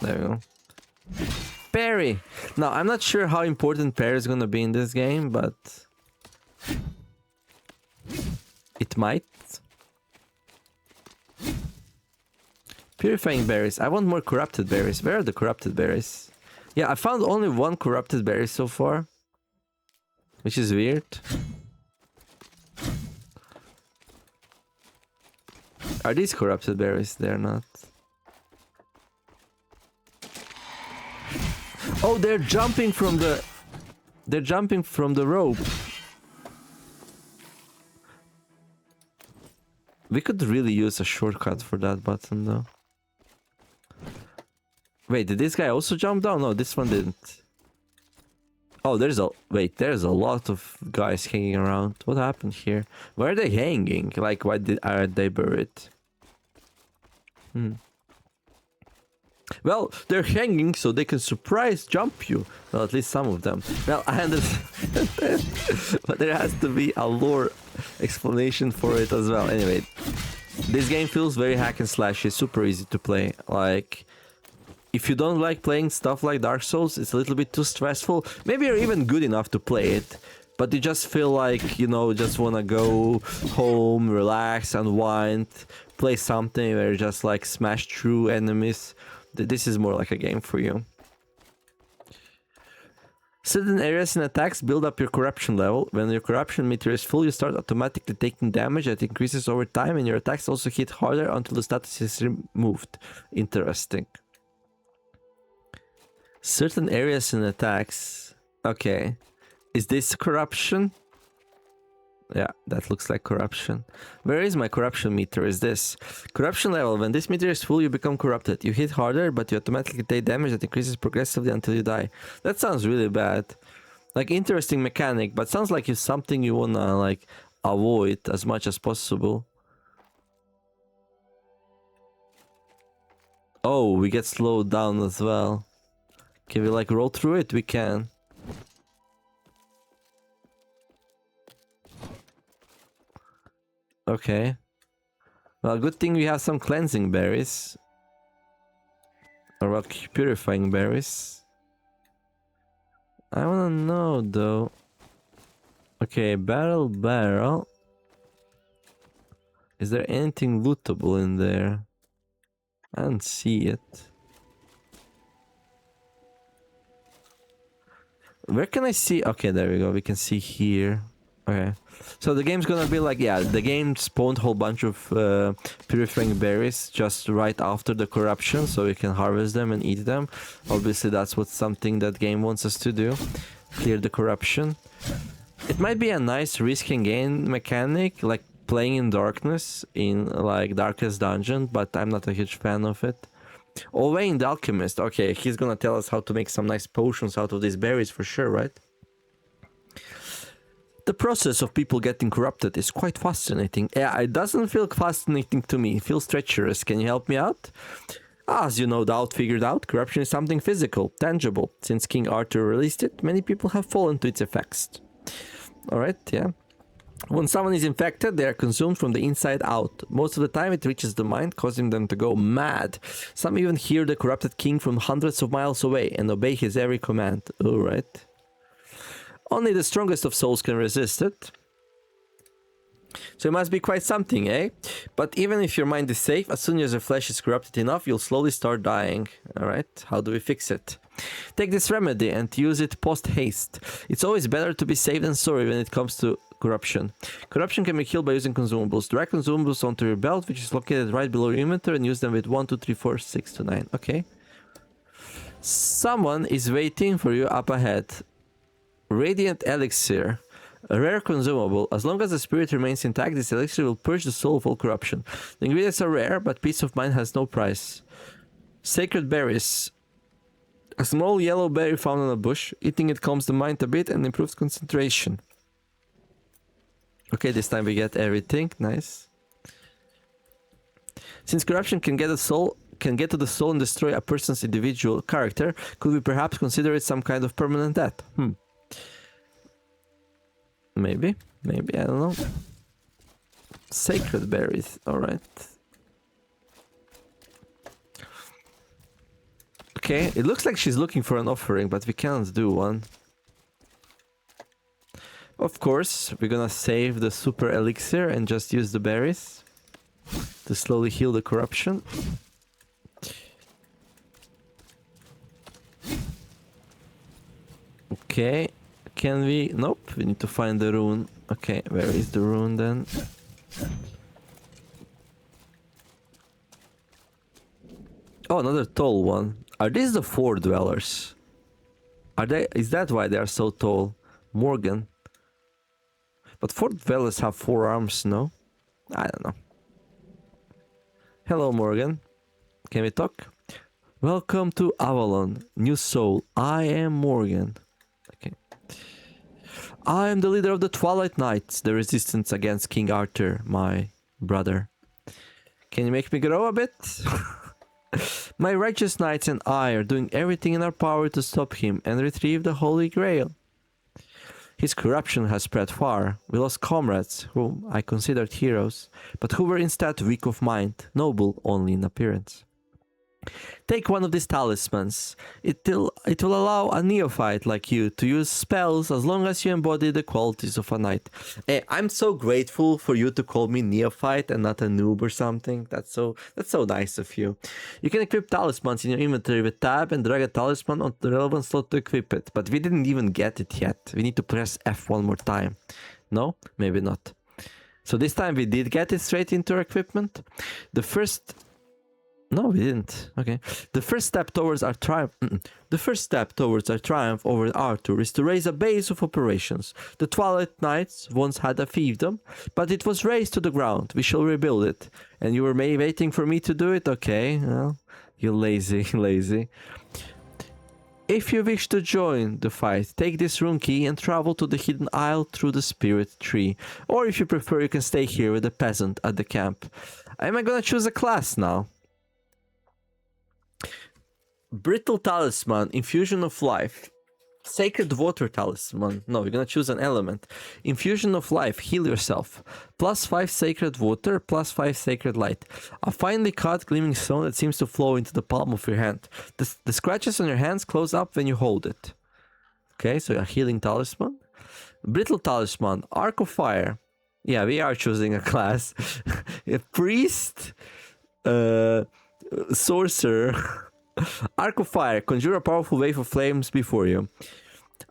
There we go. Parry! Now, I'm not sure how important parry is gonna be in this game, but... it might. Purifying berries. I want more corrupted berries. Where are the corrupted berries? Yeah, I found only one corrupted berry so far. Which is weird. Are these corrupted berries? They're not. Oh, they're jumping from the... They're jumping from the rope. We could really use a shortcut for that button, though. Wait, did this guy also jump down? No, this one didn't. Oh, there's a... Wait, there's a lot of guys hanging around. What happened here? Where are they hanging? Like, why are they buried? Well, they're hanging so they can surprise jump you. Well, at least some of them. Well, I understand. But there has to be a lore explanation for it as well. Anyway, this game feels very hack and slash. It's super easy to play. Like, if you don't like playing stuff like Dark Souls, it's a little bit too stressful. Maybe you're even good enough to play it, but you just feel like, you know, just want to go home, relax, unwind, play something where you just like smash through enemies. This is more like a game for you. Certain areas and attacks build up your corruption level. When your corruption meter is full, you start automatically taking damage that increases over time, and your attacks also hit harder until the status is removed. Interesting. Certain areas and attacks. Okay. Is this corruption? Yeah, that looks like corruption. Where is my corruption meter? Is this? Corruption level. When this meter is full, you become corrupted. You hit harder, but you automatically take damage that increases progressively until you die. That sounds really bad. Like, interesting mechanic, but sounds like it's something you wanna, like, avoid as much as possible. Oh, we get slowed down as well. Can we, like, roll through it? We can. Okay. Well, good thing we have some cleansing berries. Or what, purifying berries. I wanna know though. Okay, barrel. Is there anything lootable in there? I don't see it. Where can I see? Okay, there we go. We can see here. Okay, so the game's gonna be like, yeah, the game spawned a whole bunch of purifying berries just right after the corruption, so we can harvest them and eat them. Obviously, that's what something that game wants us to do, clear the corruption. It might be a nice risk and gain mechanic, like playing in darkness in like Darkest Dungeon, but I'm not a huge fan of it. Owain the Alchemist. Okay, he's gonna tell us how to make some nice potions out of these berries for sure, right? The process of people getting corrupted is quite fascinating. Yeah, it doesn't feel fascinating to me. It feels treacherous. Can you help me out? As you no doubt figured out, corruption is something physical, tangible. Since King Arthur released it, many people have fallen to its effects. Alright, yeah. When someone is infected, they are consumed from the inside out. Most of the time it reaches the mind, causing them to go mad. Some even hear the corrupted king from hundreds of miles away and obey his every command. Alright. Only the strongest of souls can resist it. So it must be quite something, eh? But even if your mind is safe, as soon as your flesh is corrupted enough, you'll slowly start dying. Alright, how do we fix it? Take this remedy and use it post-haste. It's always better to be safe than sorry when it comes to corruption. Corruption can be killed by using consumables. Drag consumables onto your belt, which is located right below your inventory, and use them with 1, 2, 3, 4, 6 to 9. Okay. Someone is waiting for you up ahead. Radiant Elixir. A rare consumable. As long as the spirit remains intact, this elixir will purge the soul of all corruption. The ingredients are rare, but peace of mind has no price. Sacred berries. A small yellow berry found on a bush. Eating it calms the mind a bit and improves concentration. Okay, this time we get everything. Nice. Since corruption can get to the soul and destroy a person's individual character, could we perhaps consider it some kind of permanent death? Maybe, I don't know. Sacred berries, alright. Okay, it looks like she's looking for an offering, but we cannot do one. Of course, we're gonna save the super elixir and just use the berries to slowly heal the corruption. Okay. Can we? Nope, we need to find the rune. Okay, where is the rune then? Oh, another tall one. Are these the four dwellers? Are they? Is that why they are so tall? Morgan. But four dwellers have 4 arms, no? I don't know. Hello, Morgan. Can we talk? Welcome to Avalon, new soul. I am Morgan. Okay. I am the leader of the Twilight Knights, the resistance against King Arthur, my brother. Can you make me grow a bit? My righteous knights and I are doing everything in our power to stop him and retrieve the Holy Grail. His corruption has spread far. We lost comrades, whom I considered heroes, but who were instead weak of mind, noble only in appearance. Take one of these talismans. It will allow a neophyte like you to use spells as long as you embody the qualities of a knight. Hey, I'm so grateful for you to call me neophyte and not a noob or something. That's so nice of you. You can equip talismans in your inventory with tab and drag a talisman onto the relevant slot to equip it. But we didn't even get it yet. We need to press F one more time. No? Maybe not. So this time we did get it straight into our equipment. No, we didn't. Okay. The first step towards our triumph. The first step towards our triumph over Arthur is to raise a base of operations. The Twilight Knights once had a fiefdom, but it was razed to the ground. We shall rebuild it. And you were waiting for me to do it? Okay. Well, you lazy. If you wish to join the fight, take this rune key and travel to the hidden isle through the spirit tree. Or if you prefer, you can stay here with the peasant at the camp. Am I gonna choose a class now? Brittle Talisman, Infusion of Life. Sacred Water Talisman. No, we're gonna choose an element. Infusion of Life, heal yourself. +5 Sacred Water, +5 Sacred Light. A finely cut gleaming stone that seems to flow into the palm of your hand. The scratches on your hands close up when you hold it. Okay, so a healing talisman. Brittle Talisman, Arc of Fire. Yeah, we are choosing a class. A priest, sorcerer. Arc of Fire, conjure a powerful wave of flames before you.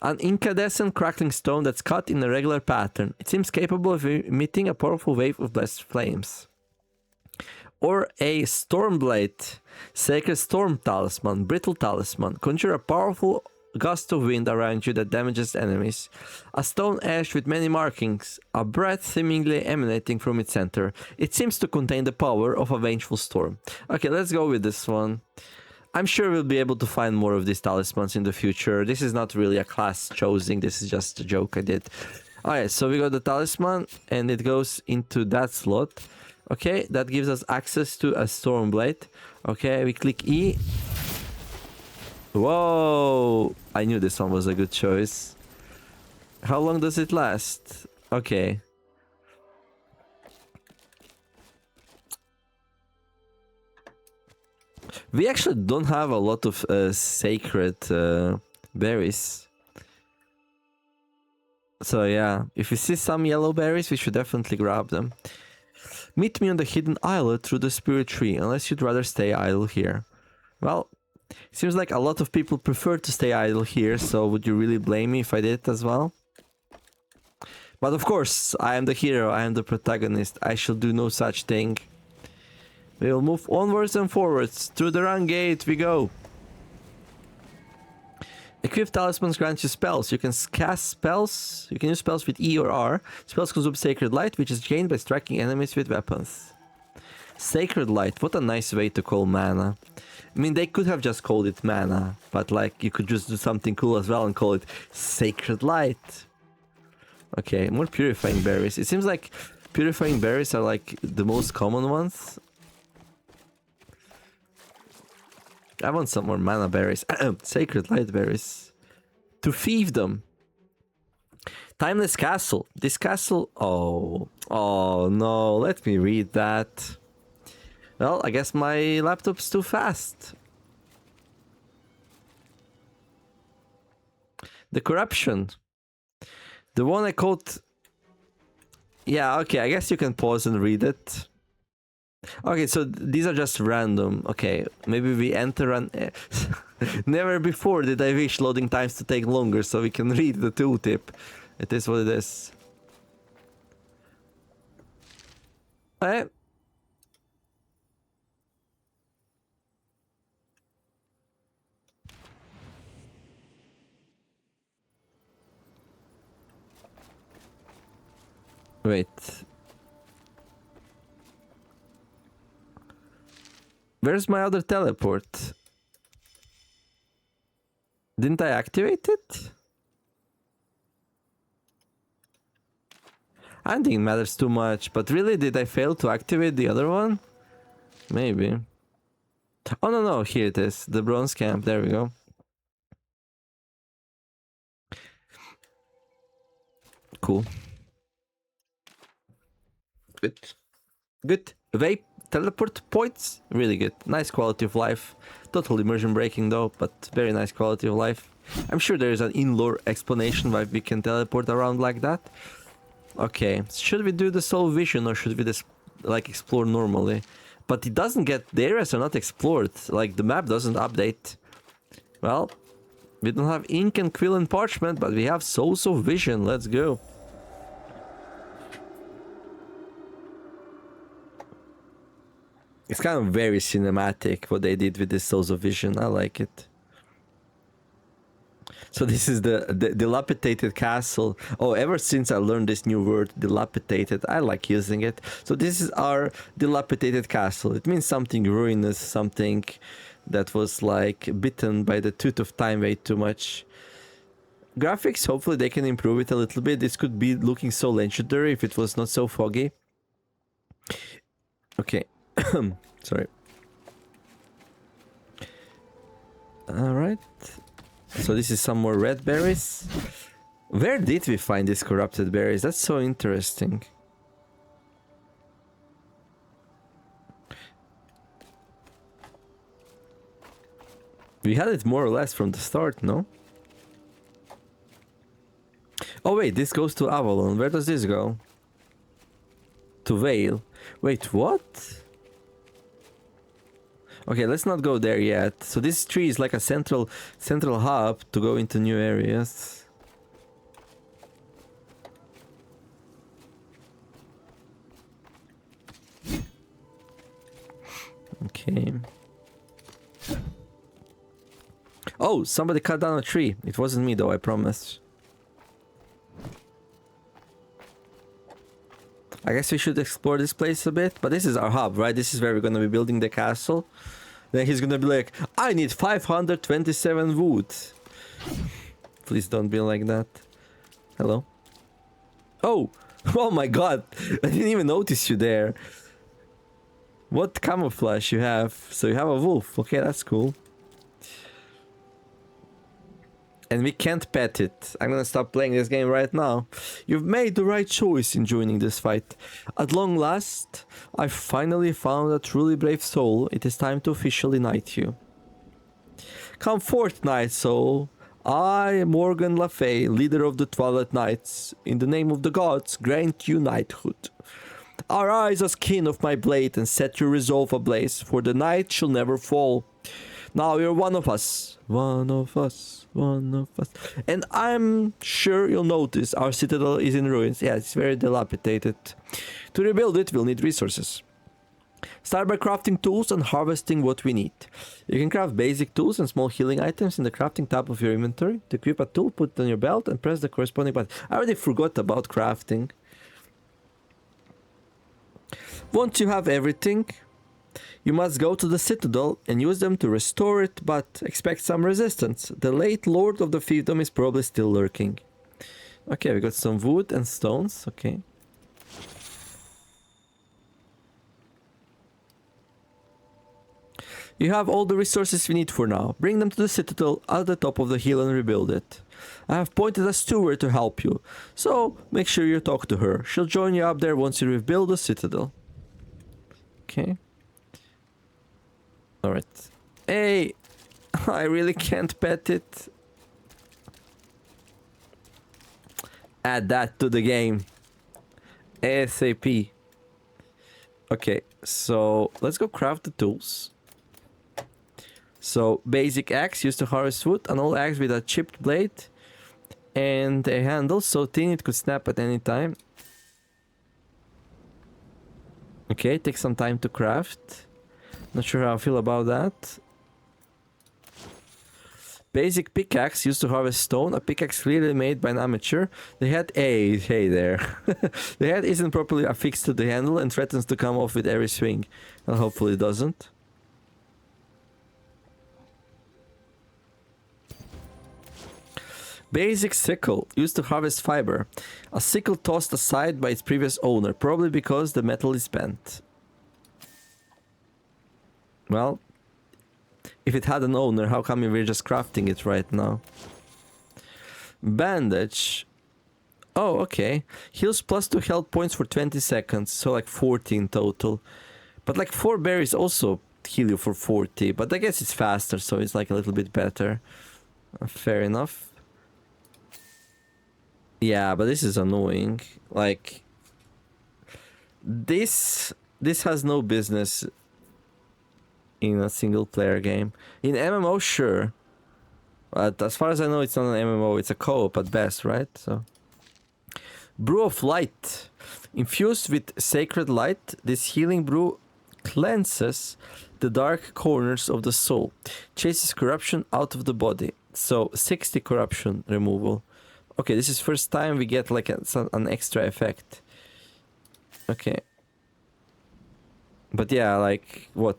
An incandescent crackling stone that's cut in a regular pattern. It seems capable of emitting a powerful wave of blessed flames. Or a Stormblade, Sacred Storm Talisman, Brittle Talisman. Conjure a powerful gust of wind around you that damages enemies. A stone ash with many markings, a breath seemingly emanating from its center. It seems to contain the power of a vengeful storm. Okay, let's go with this one. I'm sure we'll be able to find more of these talismans in the future. This is not really a class choosing, this is just a joke I did. Alright, so we got the talisman, and it goes into that slot. Okay, that gives us access to a Stormblade. Okay, we click E. Whoa! I knew this one was a good choice. How long does it last? Okay. We actually don't have a lot of sacred berries. So yeah, if you see some yellow berries, we should definitely grab them. Meet me on the hidden islet through the spirit tree, unless you'd rather stay idle here. Well, seems like a lot of people prefer to stay idle here, so would you really blame me if I did as well? But of course, I am the hero, I am the protagonist, I shall do no such thing. We will move onwards and forwards, through the run gate we go. Equip talismans grant you spells. You can cast spells. You can use spells with E or R. Spells consume sacred light, which is gained by striking enemies with weapons. Sacred light. What a nice way to call mana. I mean, they could have just called it mana, but like you could just do something cool as well and call it sacred light. Okay, more purifying berries. It seems like purifying berries are like the most common ones. I want some more mana berries. Sacred light berries. To thieve them. Timeless castle. This castle... Oh no. Let me read that. Well, I guess my laptop's too fast. The corruption. The one I called... Yeah, okay. I guess you can pause and read it. Okay, so these are just random. Okay, maybe we enter an... Never before did I wish loading times to take longer so we can read the tooltip. It is what it is. Eh? Wait. Where's my other teleport? Didn't I activate it? I don't think it matters too much, but really, did I fail to activate the other one? Maybe. Oh, no, here it is. The bronze camp, there we go. Cool. Good. Good. Vape teleport points, really good. Nice quality of life. Total immersion breaking though, but very nice quality of life. I'm sure there is an in-lore explanation why we can teleport around like that. Okay, should we do the soul vision or should we just like explore normally? But it doesn't get, the areas are not explored, like the map doesn't update. Well, we don't have ink and quill and parchment, but we have souls of vision. Let's go. It's kind of very cinematic what they did with the Souls of Vision. I like it. So this is the dilapidated castle. Oh, ever since I learned this new word, dilapidated, I like using it. So this is our dilapidated castle. It means something ruinous, something that was like bitten by the tooth of time way too much. Graphics, hopefully they can improve it a little bit. This could be looking so legendary if it was not so foggy. Okay. Sorry. Alright. So this is some more red berries. Where did we find these corrupted berries? That's so interesting. We had it more or less from the start, no? Oh wait, this goes to Avalon. Where does this go? To Vale. Wait, what? Okay, let's not go there yet. So this tree is like a central hub to go into new areas. Okay. Oh, somebody cut down a tree. It wasn't me though, I promise. I guess we should explore this place a bit, but this is our hub, right? This is where we're gonna be building the castle. Then he's gonna be like, I need 527 wood. Please don't be like that. Hello? Oh! Oh my god! I didn't even notice you there. What camouflage you have? So you have a wolf. Okay, that's cool. And we can't pet it. I'm gonna stop playing this game right now. You've made the right choice in joining this fight. At long last, I've finally found a truly brave soul. It is time to officially knight you. Come forth, knight soul. I, Morgan Le Fay, leader of the Twilight Knights, in the name of the gods, grant you knighthood. Arise as kin of my blade and set your resolve ablaze, for the night shall never fall. Now you're one of us. One of us. One of us. And I'm sure you'll notice our citadel is in ruins. Yeah, it's very dilapidated. To rebuild it, we'll need resources. Start by crafting tools and harvesting what we need. You can craft basic tools and small healing items in the crafting tab of your inventory. To equip a tool, put it on your belt and press the corresponding button. I already forgot about crafting. Once you have everything, you must go to the citadel and use them to restore it, but expect some resistance. The late lord of the fiefdom is probably still lurking. Okay, we got some wood and stones. Okay. You have all the resources we need for now. Bring them to the citadel at the top of the hill and rebuild it. I have appointed a steward to help you, so make sure you talk to her. She'll join you up there once you rebuild the citadel. Okay. Alright. Hey! I really can't pet it. Add that to the game. ASAP. Okay, so let's go craft the tools. So, basic axe used to harvest wood, an old axe with a chipped blade and a handle so thin it could snap at any time. Okay, take some time to craft. Not sure how I feel about that. Basic pickaxe used to harvest stone, a pickaxe clearly made by an amateur. The head, hey there. The head isn't properly affixed to the handle and threatens to come off with every swing. Well, hopefully it doesn't. Basic sickle, used to harvest fiber. A sickle tossed aside by its previous owner, probably because the metal is bent. Well, if it had an owner, how come we're just crafting it right now? Bandage. Oh, okay. Heals +2 health points for 20 seconds, so like 14 total. But like 4 berries also heal you for 40, but I guess it's faster, so it's like a little bit better. Fair enough. Yeah, but this is annoying. Like, this has no business in a single player game. In MMO, sure. But as far as I know, it's not an MMO, it's a co-op at best, right? So, Brew of Light. Infused with sacred light, this healing brew cleanses the dark corners of the soul. Chases corruption out of the body. So, 60 corruption removal. Okay, this is first time we get like an extra effect. Okay. But yeah, like, what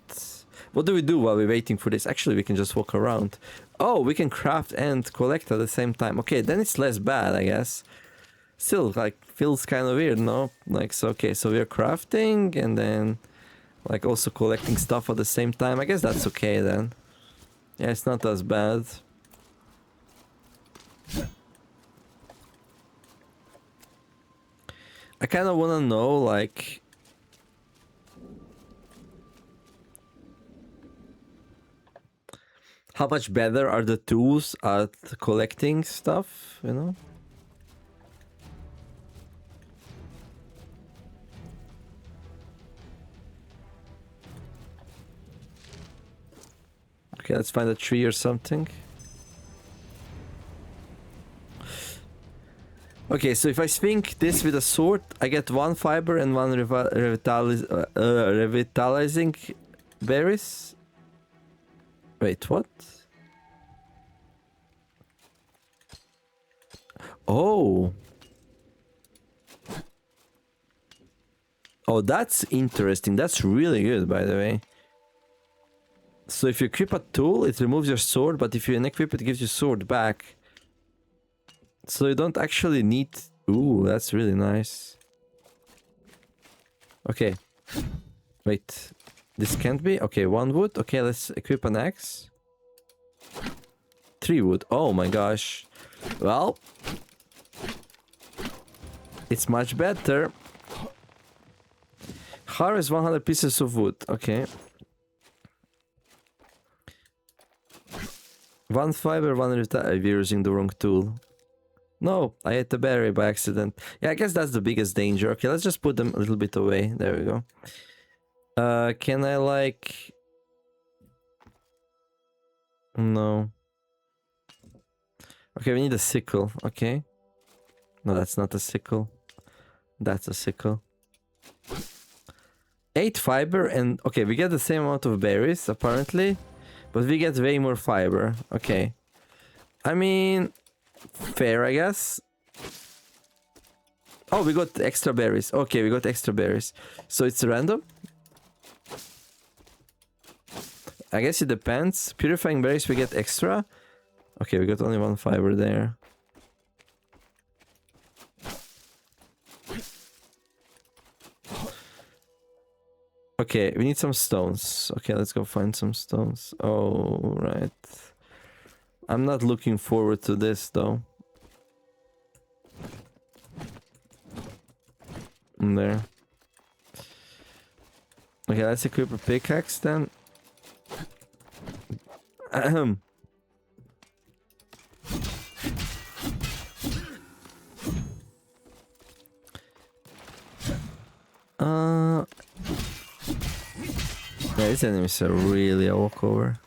do we do while we're waiting for this? Actually, we can just walk around. Oh, we can craft and collect at the same time. Okay, then it's less bad, I guess. Still, like, feels kind of weird, no? Like, so, okay, so we're crafting and then, like, also collecting stuff at the same time. I guess that's okay then. Yeah, it's not as bad. I kind of want to know, like, how much better are the tools at collecting stuff, you know? Okay, let's find a tree or something. Okay, so if I swing this with a sword, I get 1 fiber and 1 revitalizing berries. Wait, what? Oh. Oh, that's interesting. That's really good, by the way. So if you equip a tool, it removes your sword, but if you unequip it, it gives you sword back. So you don't actually need... Ooh, that's really nice. Okay. Wait. This can't be? Okay, 1 wood. Okay, let's equip an axe. 3 wood. Oh my gosh. Well... It's much better. Harvest 100 pieces of wood. Okay. 1 fiber, 1 I'm using the wrong tool. No, I ate the berry by accident. Yeah, I guess that's the biggest danger. Okay, let's just put them a little bit away. There we go. Can I like... No. Okay, we need a sickle. Okay. No, that's not a sickle. That's a sickle. 8 fiber and... Okay, we get the same amount of berries, apparently. But we get way more fiber. Okay. I mean... Fair, I guess. Oh, we got extra berries. Okay, we got extra berries. So it's random? I guess it depends. Purifying berries, we get extra. Okay, we got only 1 fiber there. Okay, we need some stones. Okay, let's go find some stones. Oh, right. I'm not looking forward to this, though. In there. Okay, let's equip a pickaxe then. Ahem. Yeah, these enemies are really a walkover.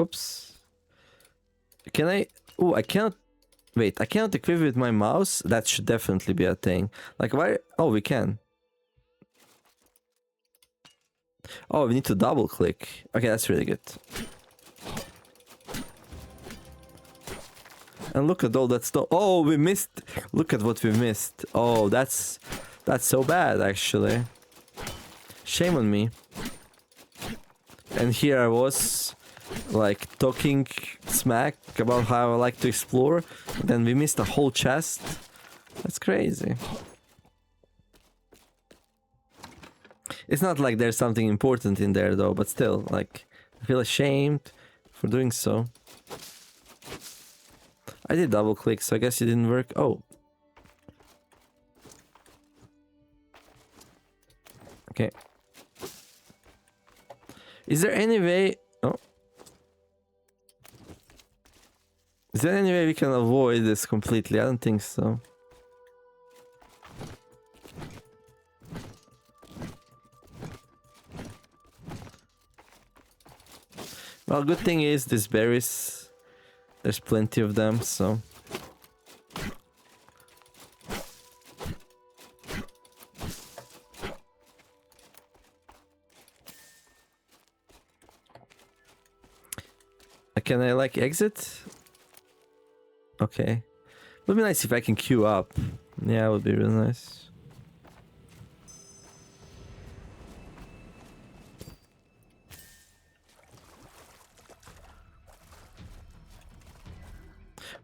Oops. Can I... Oh, I can't... Wait, I cannot equip with my mouse? That should definitely be a thing. Like, why... Oh, we can. Oh, we need to double click. Okay, that's really good. And look at all that stuff. Oh, we missed... Look at what we missed. Oh, that's so bad, actually. Shame on me. And here I was... like talking smack about how I like to explore, then we missed a whole chest. That's crazy. It's not like there's something important in there though, but still, like, I feel ashamed for doing so. I did double click, so I guess it didn't work. Oh. Okay. Is there any way... Oh. Is there any way we can avoid this completely? I don't think so. Well, good thing is these berries, there's plenty of them, so... Can I like exit? Okay. Would be nice if I can queue up. Yeah, it would be really nice.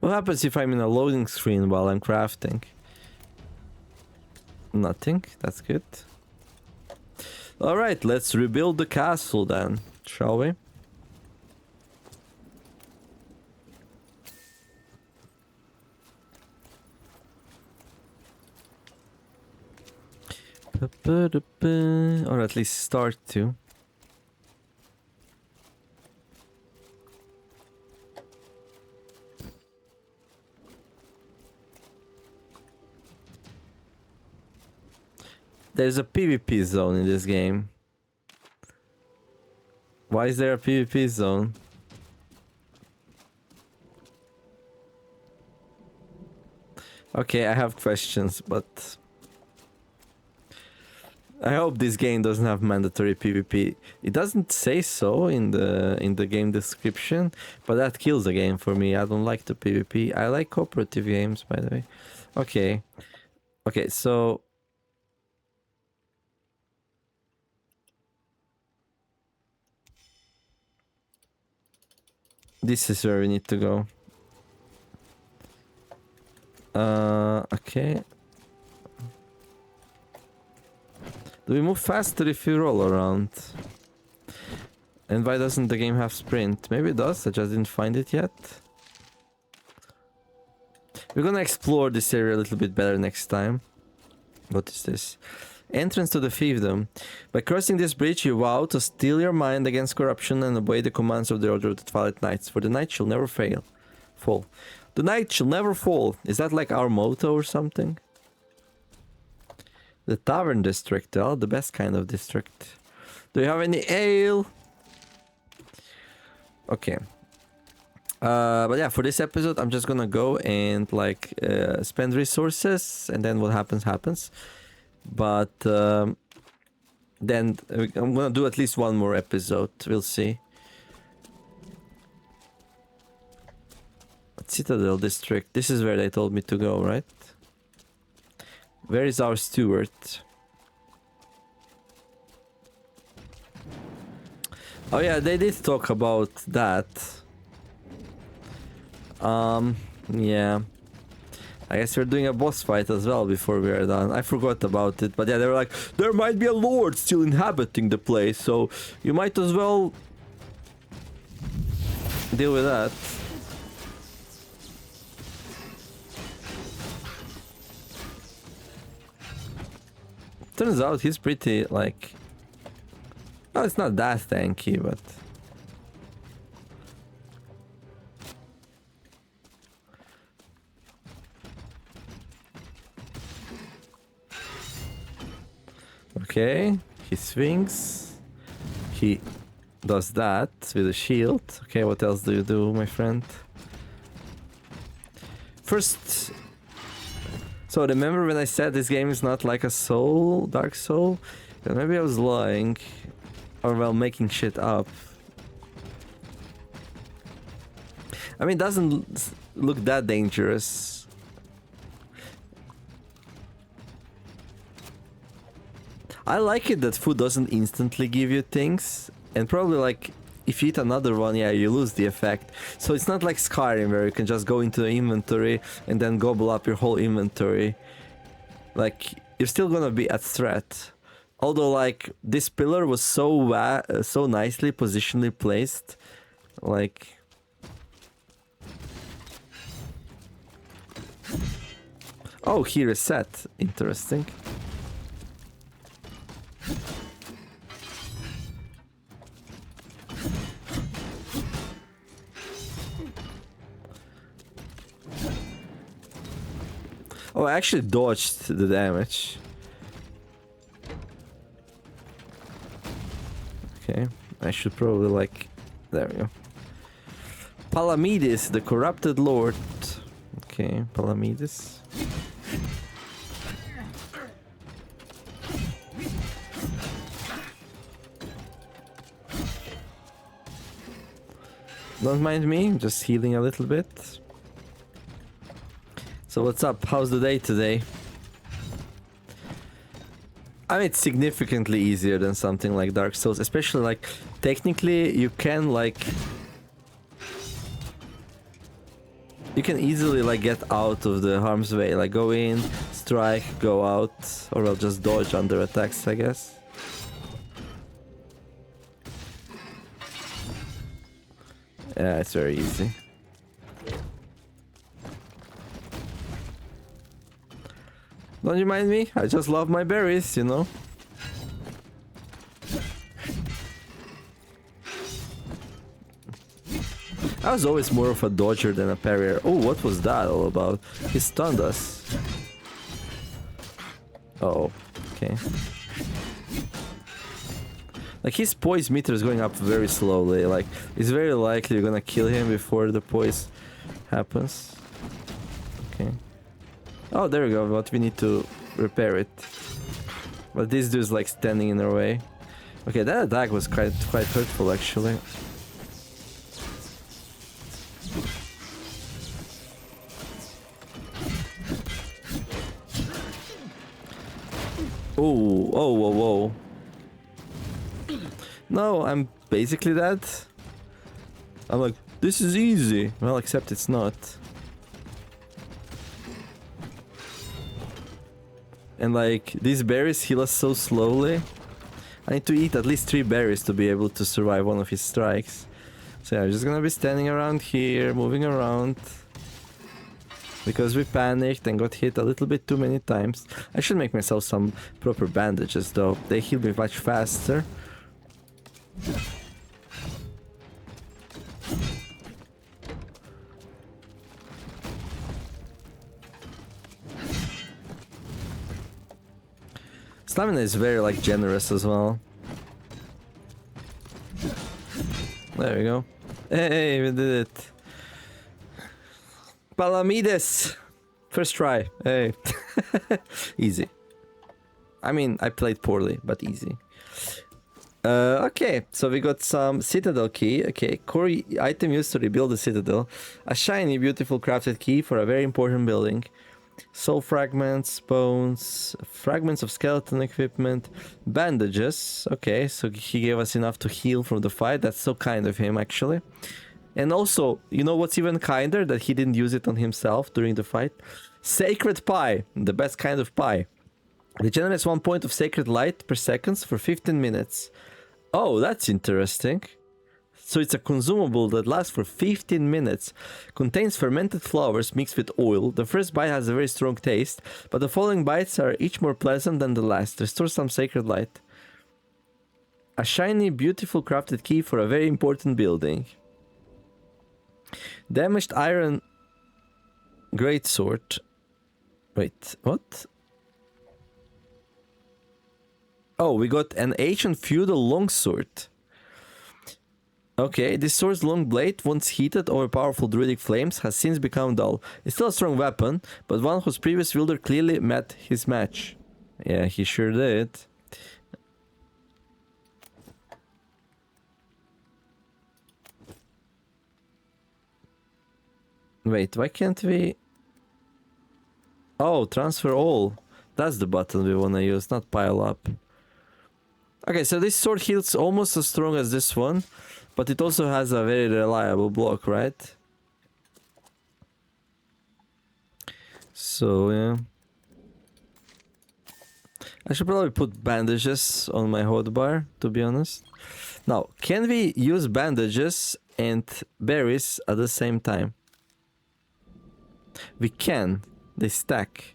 What happens if I'm in a loading screen while I'm crafting? Nothing. That's good. Alright, let's rebuild the castle then, shall we? Or at least start to. There's a PvP zone in this game. Why is there a PvP zone? Okay, I have questions, but... I hope this game doesn't have mandatory PvP. It doesn't say so in the game description, but that kills the game for me. I don't like the PvP. I like cooperative games, by the way. Okay. Okay, so this is where we need to go. Okay. Do we move faster if we roll around? And why doesn't the game have sprint? Maybe it does, I just didn't find it yet. We're gonna explore this area a little bit better next time. What is this? Entrance to the fiefdom. By crossing this bridge, you vow to steel your mind against corruption and obey the commands of the Order of the Twilight Knights, for the night shall never fall. The night shall never fall. Is that like our motto or something? The Tavern District, well, the best kind of district. Do you have any ale? Okay. But yeah, for this episode, I'm just gonna go and like spend resources, and then what happens, happens. But then I'm gonna do at least one more episode. We'll see. Citadel District. This is where they told me to go, right? Where is our steward? Oh yeah, they did talk about that. Yeah. I guess we're doing a boss fight as well before we are done. I forgot about it, but yeah, they were like, there might be a lord still inhabiting the place, so you might as well deal with that. Turns out he's pretty, like... Oh, it's not that tanky, but... Okay, he swings. He does that with a shield. Okay, what else do you do, my friend? First... So remember when I said this game is not like a Soul, Dark Soul? Well, maybe I was lying. Or well, making shit up. I mean, it doesn't look that dangerous. I like it that food doesn't instantly give you things. And probably like, if you eat another one, yeah, you lose the effect. So it's not like Skyrim where you can just go into the inventory and then gobble up your whole inventory. Like, you're still gonna be at threat. Although, like, this pillar was so nicely positionally placed. Like... Oh, he reset. Interesting. Oh, I actually dodged the damage. Okay, I should probably like... There we go. Palamedes, the corrupted lord. Okay, Palamedes. Don't mind me, I'm just healing a little bit. So what's up? How's the day today? I mean, it's significantly easier than something like Dark Souls, especially like technically you can like you can easily like get out of the harm's way, like go in, strike, go out, or well just dodge under attacks, I guess. Yeah, it's very easy. Don't you mind me? I just love my berries, you know? I was always more of a dodger than a parrier. Oh, what was that all about? He stunned us. Oh, okay. Like, his poise meter is going up very slowly. Like, it's very likely you're gonna kill him before the poise happens. Okay. Oh, there we go, but we need to repair it. But this dude's like standing in our way. Okay, that attack was quite hurtful actually. Oh, oh, whoa, whoa. No, I'm basically dead. I'm like, this is easy. Well, except it's not. And like, these berries heal us so slowly. I need to eat at least 3 berries to be able to survive one of his strikes. So yeah, I'm just gonna be standing around here, moving around. Because we panicked and got hit a little bit too many times. I should make myself some proper bandages though. They heal me much faster. Stamina is very like generous as well. There we go. Hey, we did it. Palamides! First try. Hey. Easy. I mean, I played poorly, but easy. Okay, so we got some citadel key. Okay, core item used to rebuild the citadel. A shiny, beautiful crafted key for a very important building. Soul fragments, bones, fragments of skeleton equipment, bandages. Okay, so he gave us enough to heal from the fight. That's so kind of him, actually. And also, you know what's even kinder? That he didn't use it on himself during the fight. Sacred pie, the best kind of pie. Regenerates 1 point of sacred light per second for 15 minutes. Oh, that's interesting. So it's a consumable that lasts for 15 minutes. Contains fermented flowers mixed with oil. The first bite has a very strong taste, but the following bites are each more pleasant than the last. Restores some sacred light. A shiny, beautiful crafted key for a very important building. Damaged iron greatsword. Wait, what? Oh, we got an ancient feudal longsword. Okay, this sword's long blade, once heated over powerful druidic flames, has since become dull. It's still a strong weapon, but one whose previous wielder clearly met his match. Yeah, he sure did. Wait, why can't we... Oh, transfer all. That's the button we want to use, not pile up. Okay, so this sword heals almost as strong as this one, but it also has a very reliable block, right? So, yeah. I should probably put bandages on my hotbar, to be honest. Now, can we use bandages and berries at the same time? We can. They stack.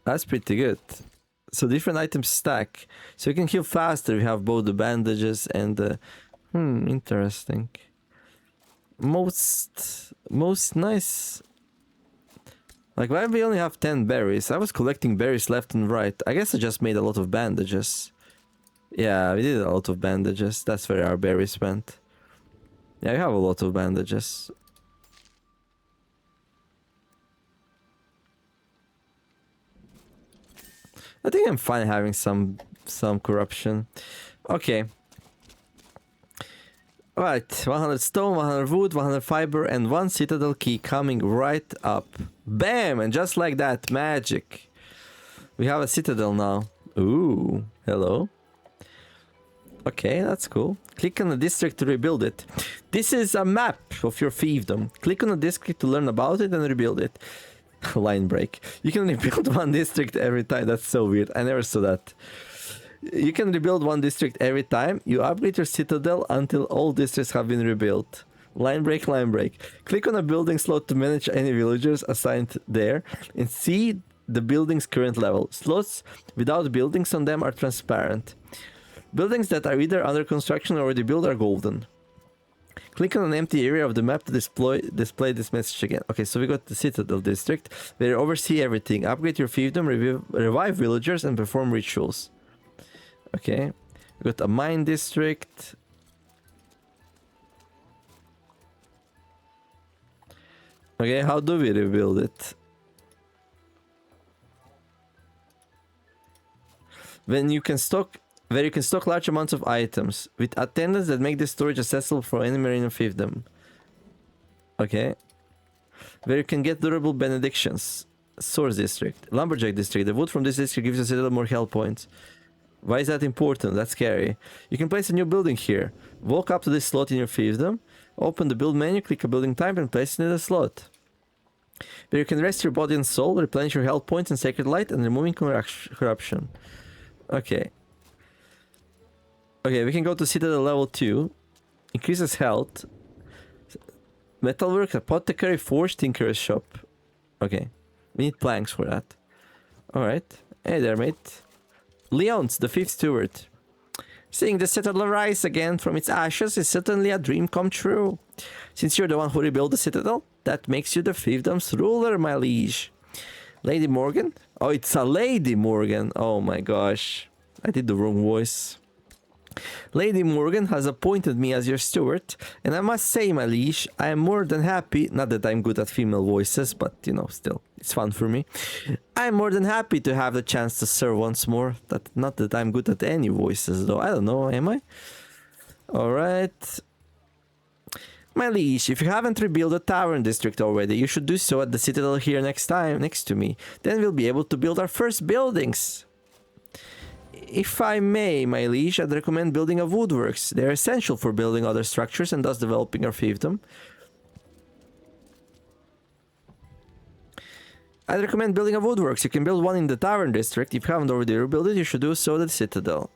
That's pretty good. So different items stack. So you can heal faster if you have both the bandages and the... interesting. Most nice... Like, why do we only have 10 berries? I was collecting berries left and right. I guess I just made a lot of bandages. Yeah, we did a lot of bandages. That's where our berries went. Yeah, we have a lot of bandages. I think I'm fine having some corruption. Okay. Right, 100 stone, 100 wood, 100 fiber, and 1 citadel key coming right up. Bam! And just like that, magic. We have a citadel now. Ooh, hello. Okay, that's cool. Click on the district to rebuild it. This is a map of your fiefdom. Click on the district to learn about it and rebuild it. Line break. You can rebuild 1 district every time. That's so weird. I never saw that. You can rebuild 1 district every time. You upgrade your citadel until all districts have been rebuilt. Line break, line break. Click on a building slot to manage any villagers assigned there and see the building's current level. Slots without buildings on them are transparent. Buildings that are either under construction or already built are golden. Click on an empty area of the map to display this message again. Okay, so we got the Citadel District, where you oversee everything. Upgrade your fiefdom, revive villagers, and perform rituals. Okay, we got a mine district. Okay, how do we rebuild it? when you can stock where you can stock large amounts of items with attendants that make the storage accessible for any marine fiefdom. Okay. Where you can get durable benedictions. Source district, lumberjack district. The wood from this district gives us a little more health points. Why is that important? That's scary. You can place a new building here. Walk up to this slot in your fiefdom. Open the build menu, click a building type, and place it in the slot. Where you can rest your body and soul, replenish your health points and sacred light, and removing corruption. Okay. Okay, we can go to Citadel level 2. Increases health. Metalwork, apothecary, forge, tinkerer's shop. Okay. We need planks for that. Alright. Hey there, mate. Leon's, the 5th steward. Seeing the Citadel rise again from its ashes is certainly a dream come true. Since you're the one who rebuilt the Citadel, that makes you the fiefdom's ruler, my liege. Lady Morgan? Oh, it's a Lady Morgan. Oh my gosh. I did the wrong voice. Lady Morgan has appointed me as your steward, and I must say, my liege, I am more than happy, not that I'm good at female voices, but, you know, still, it's fun for me. I'm more than happy to have the chance to serve once more. Not that I'm good at any voices, though. I don't know, am I? Alright. My liege, if you haven't rebuilt the tavern district already, you should do so at the Citadel here next to me. Then we'll be able to build our first buildings. If I may, my liege, I'd recommend building a woodworks. They're essential for building other structures and thus developing our fiefdom. I'd recommend building a woodworks. You can build one in the Tavern District. If you haven't already rebuilt it, you should do so at the Citadel.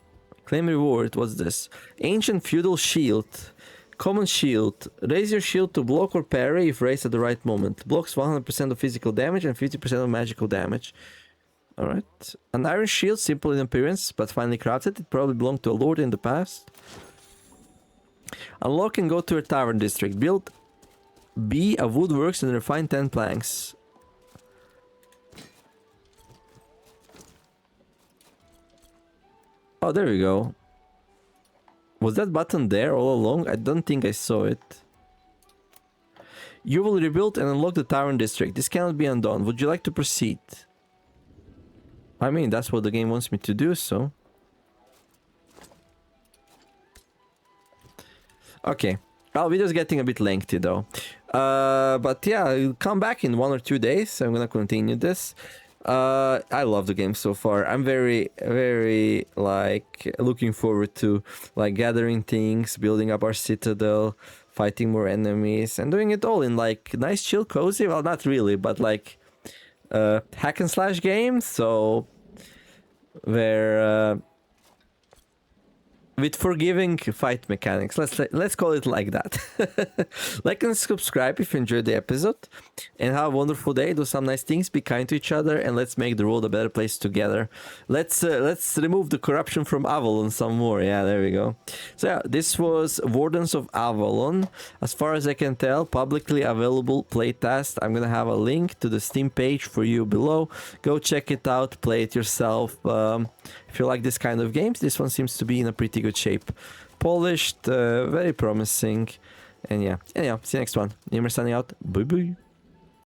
Claim reward, what's this? Ancient Feudal Shield. Common Shield. Raise your shield to block or parry if raised at the right moment. Blocks 100% of physical damage and 50% of magical damage. Alright. An iron shield, simple in appearance, but finely crafted. It probably belonged to a lord in the past. Unlock and go to a tavern district. Build B, a woodworks, and refine 10 planks. Oh, there we go. Was that button there all along? I don't think I saw it. You will rebuild and unlock the tavern district. This cannot be undone. Would you like to proceed? I mean, that's what the game wants me to do, so... Okay. Our video's getting a bit lengthy, though. But yeah, I'll come back in 1 or 2 days. I'm gonna continue this. I love the game so far. I'm very, very, like, looking forward to, like, gathering things, building up our citadel, fighting more enemies, and doing it all in, like, nice, chill, cozy. Well, not really, but, like... hack and slash games, so where with forgiving fight mechanics, let's call it like that. Like and subscribe if you enjoyed the episode, and have a wonderful day. Do some nice things, be kind to each other, and let's make the world a better place together. Let's remove the corruption from Avalon some more. Yeah, there we go. So yeah, this was Wardens of Avalon. As far as I can tell, publicly available playtest. I'm gonna have a link to the Steam page for you below. Go check it out, play it yourself. If you like this kind of games, this one seems to be in a pretty good shape. Polished, very promising. And yeah, anyhow, see you next one. Ymer signing out. Bye bye.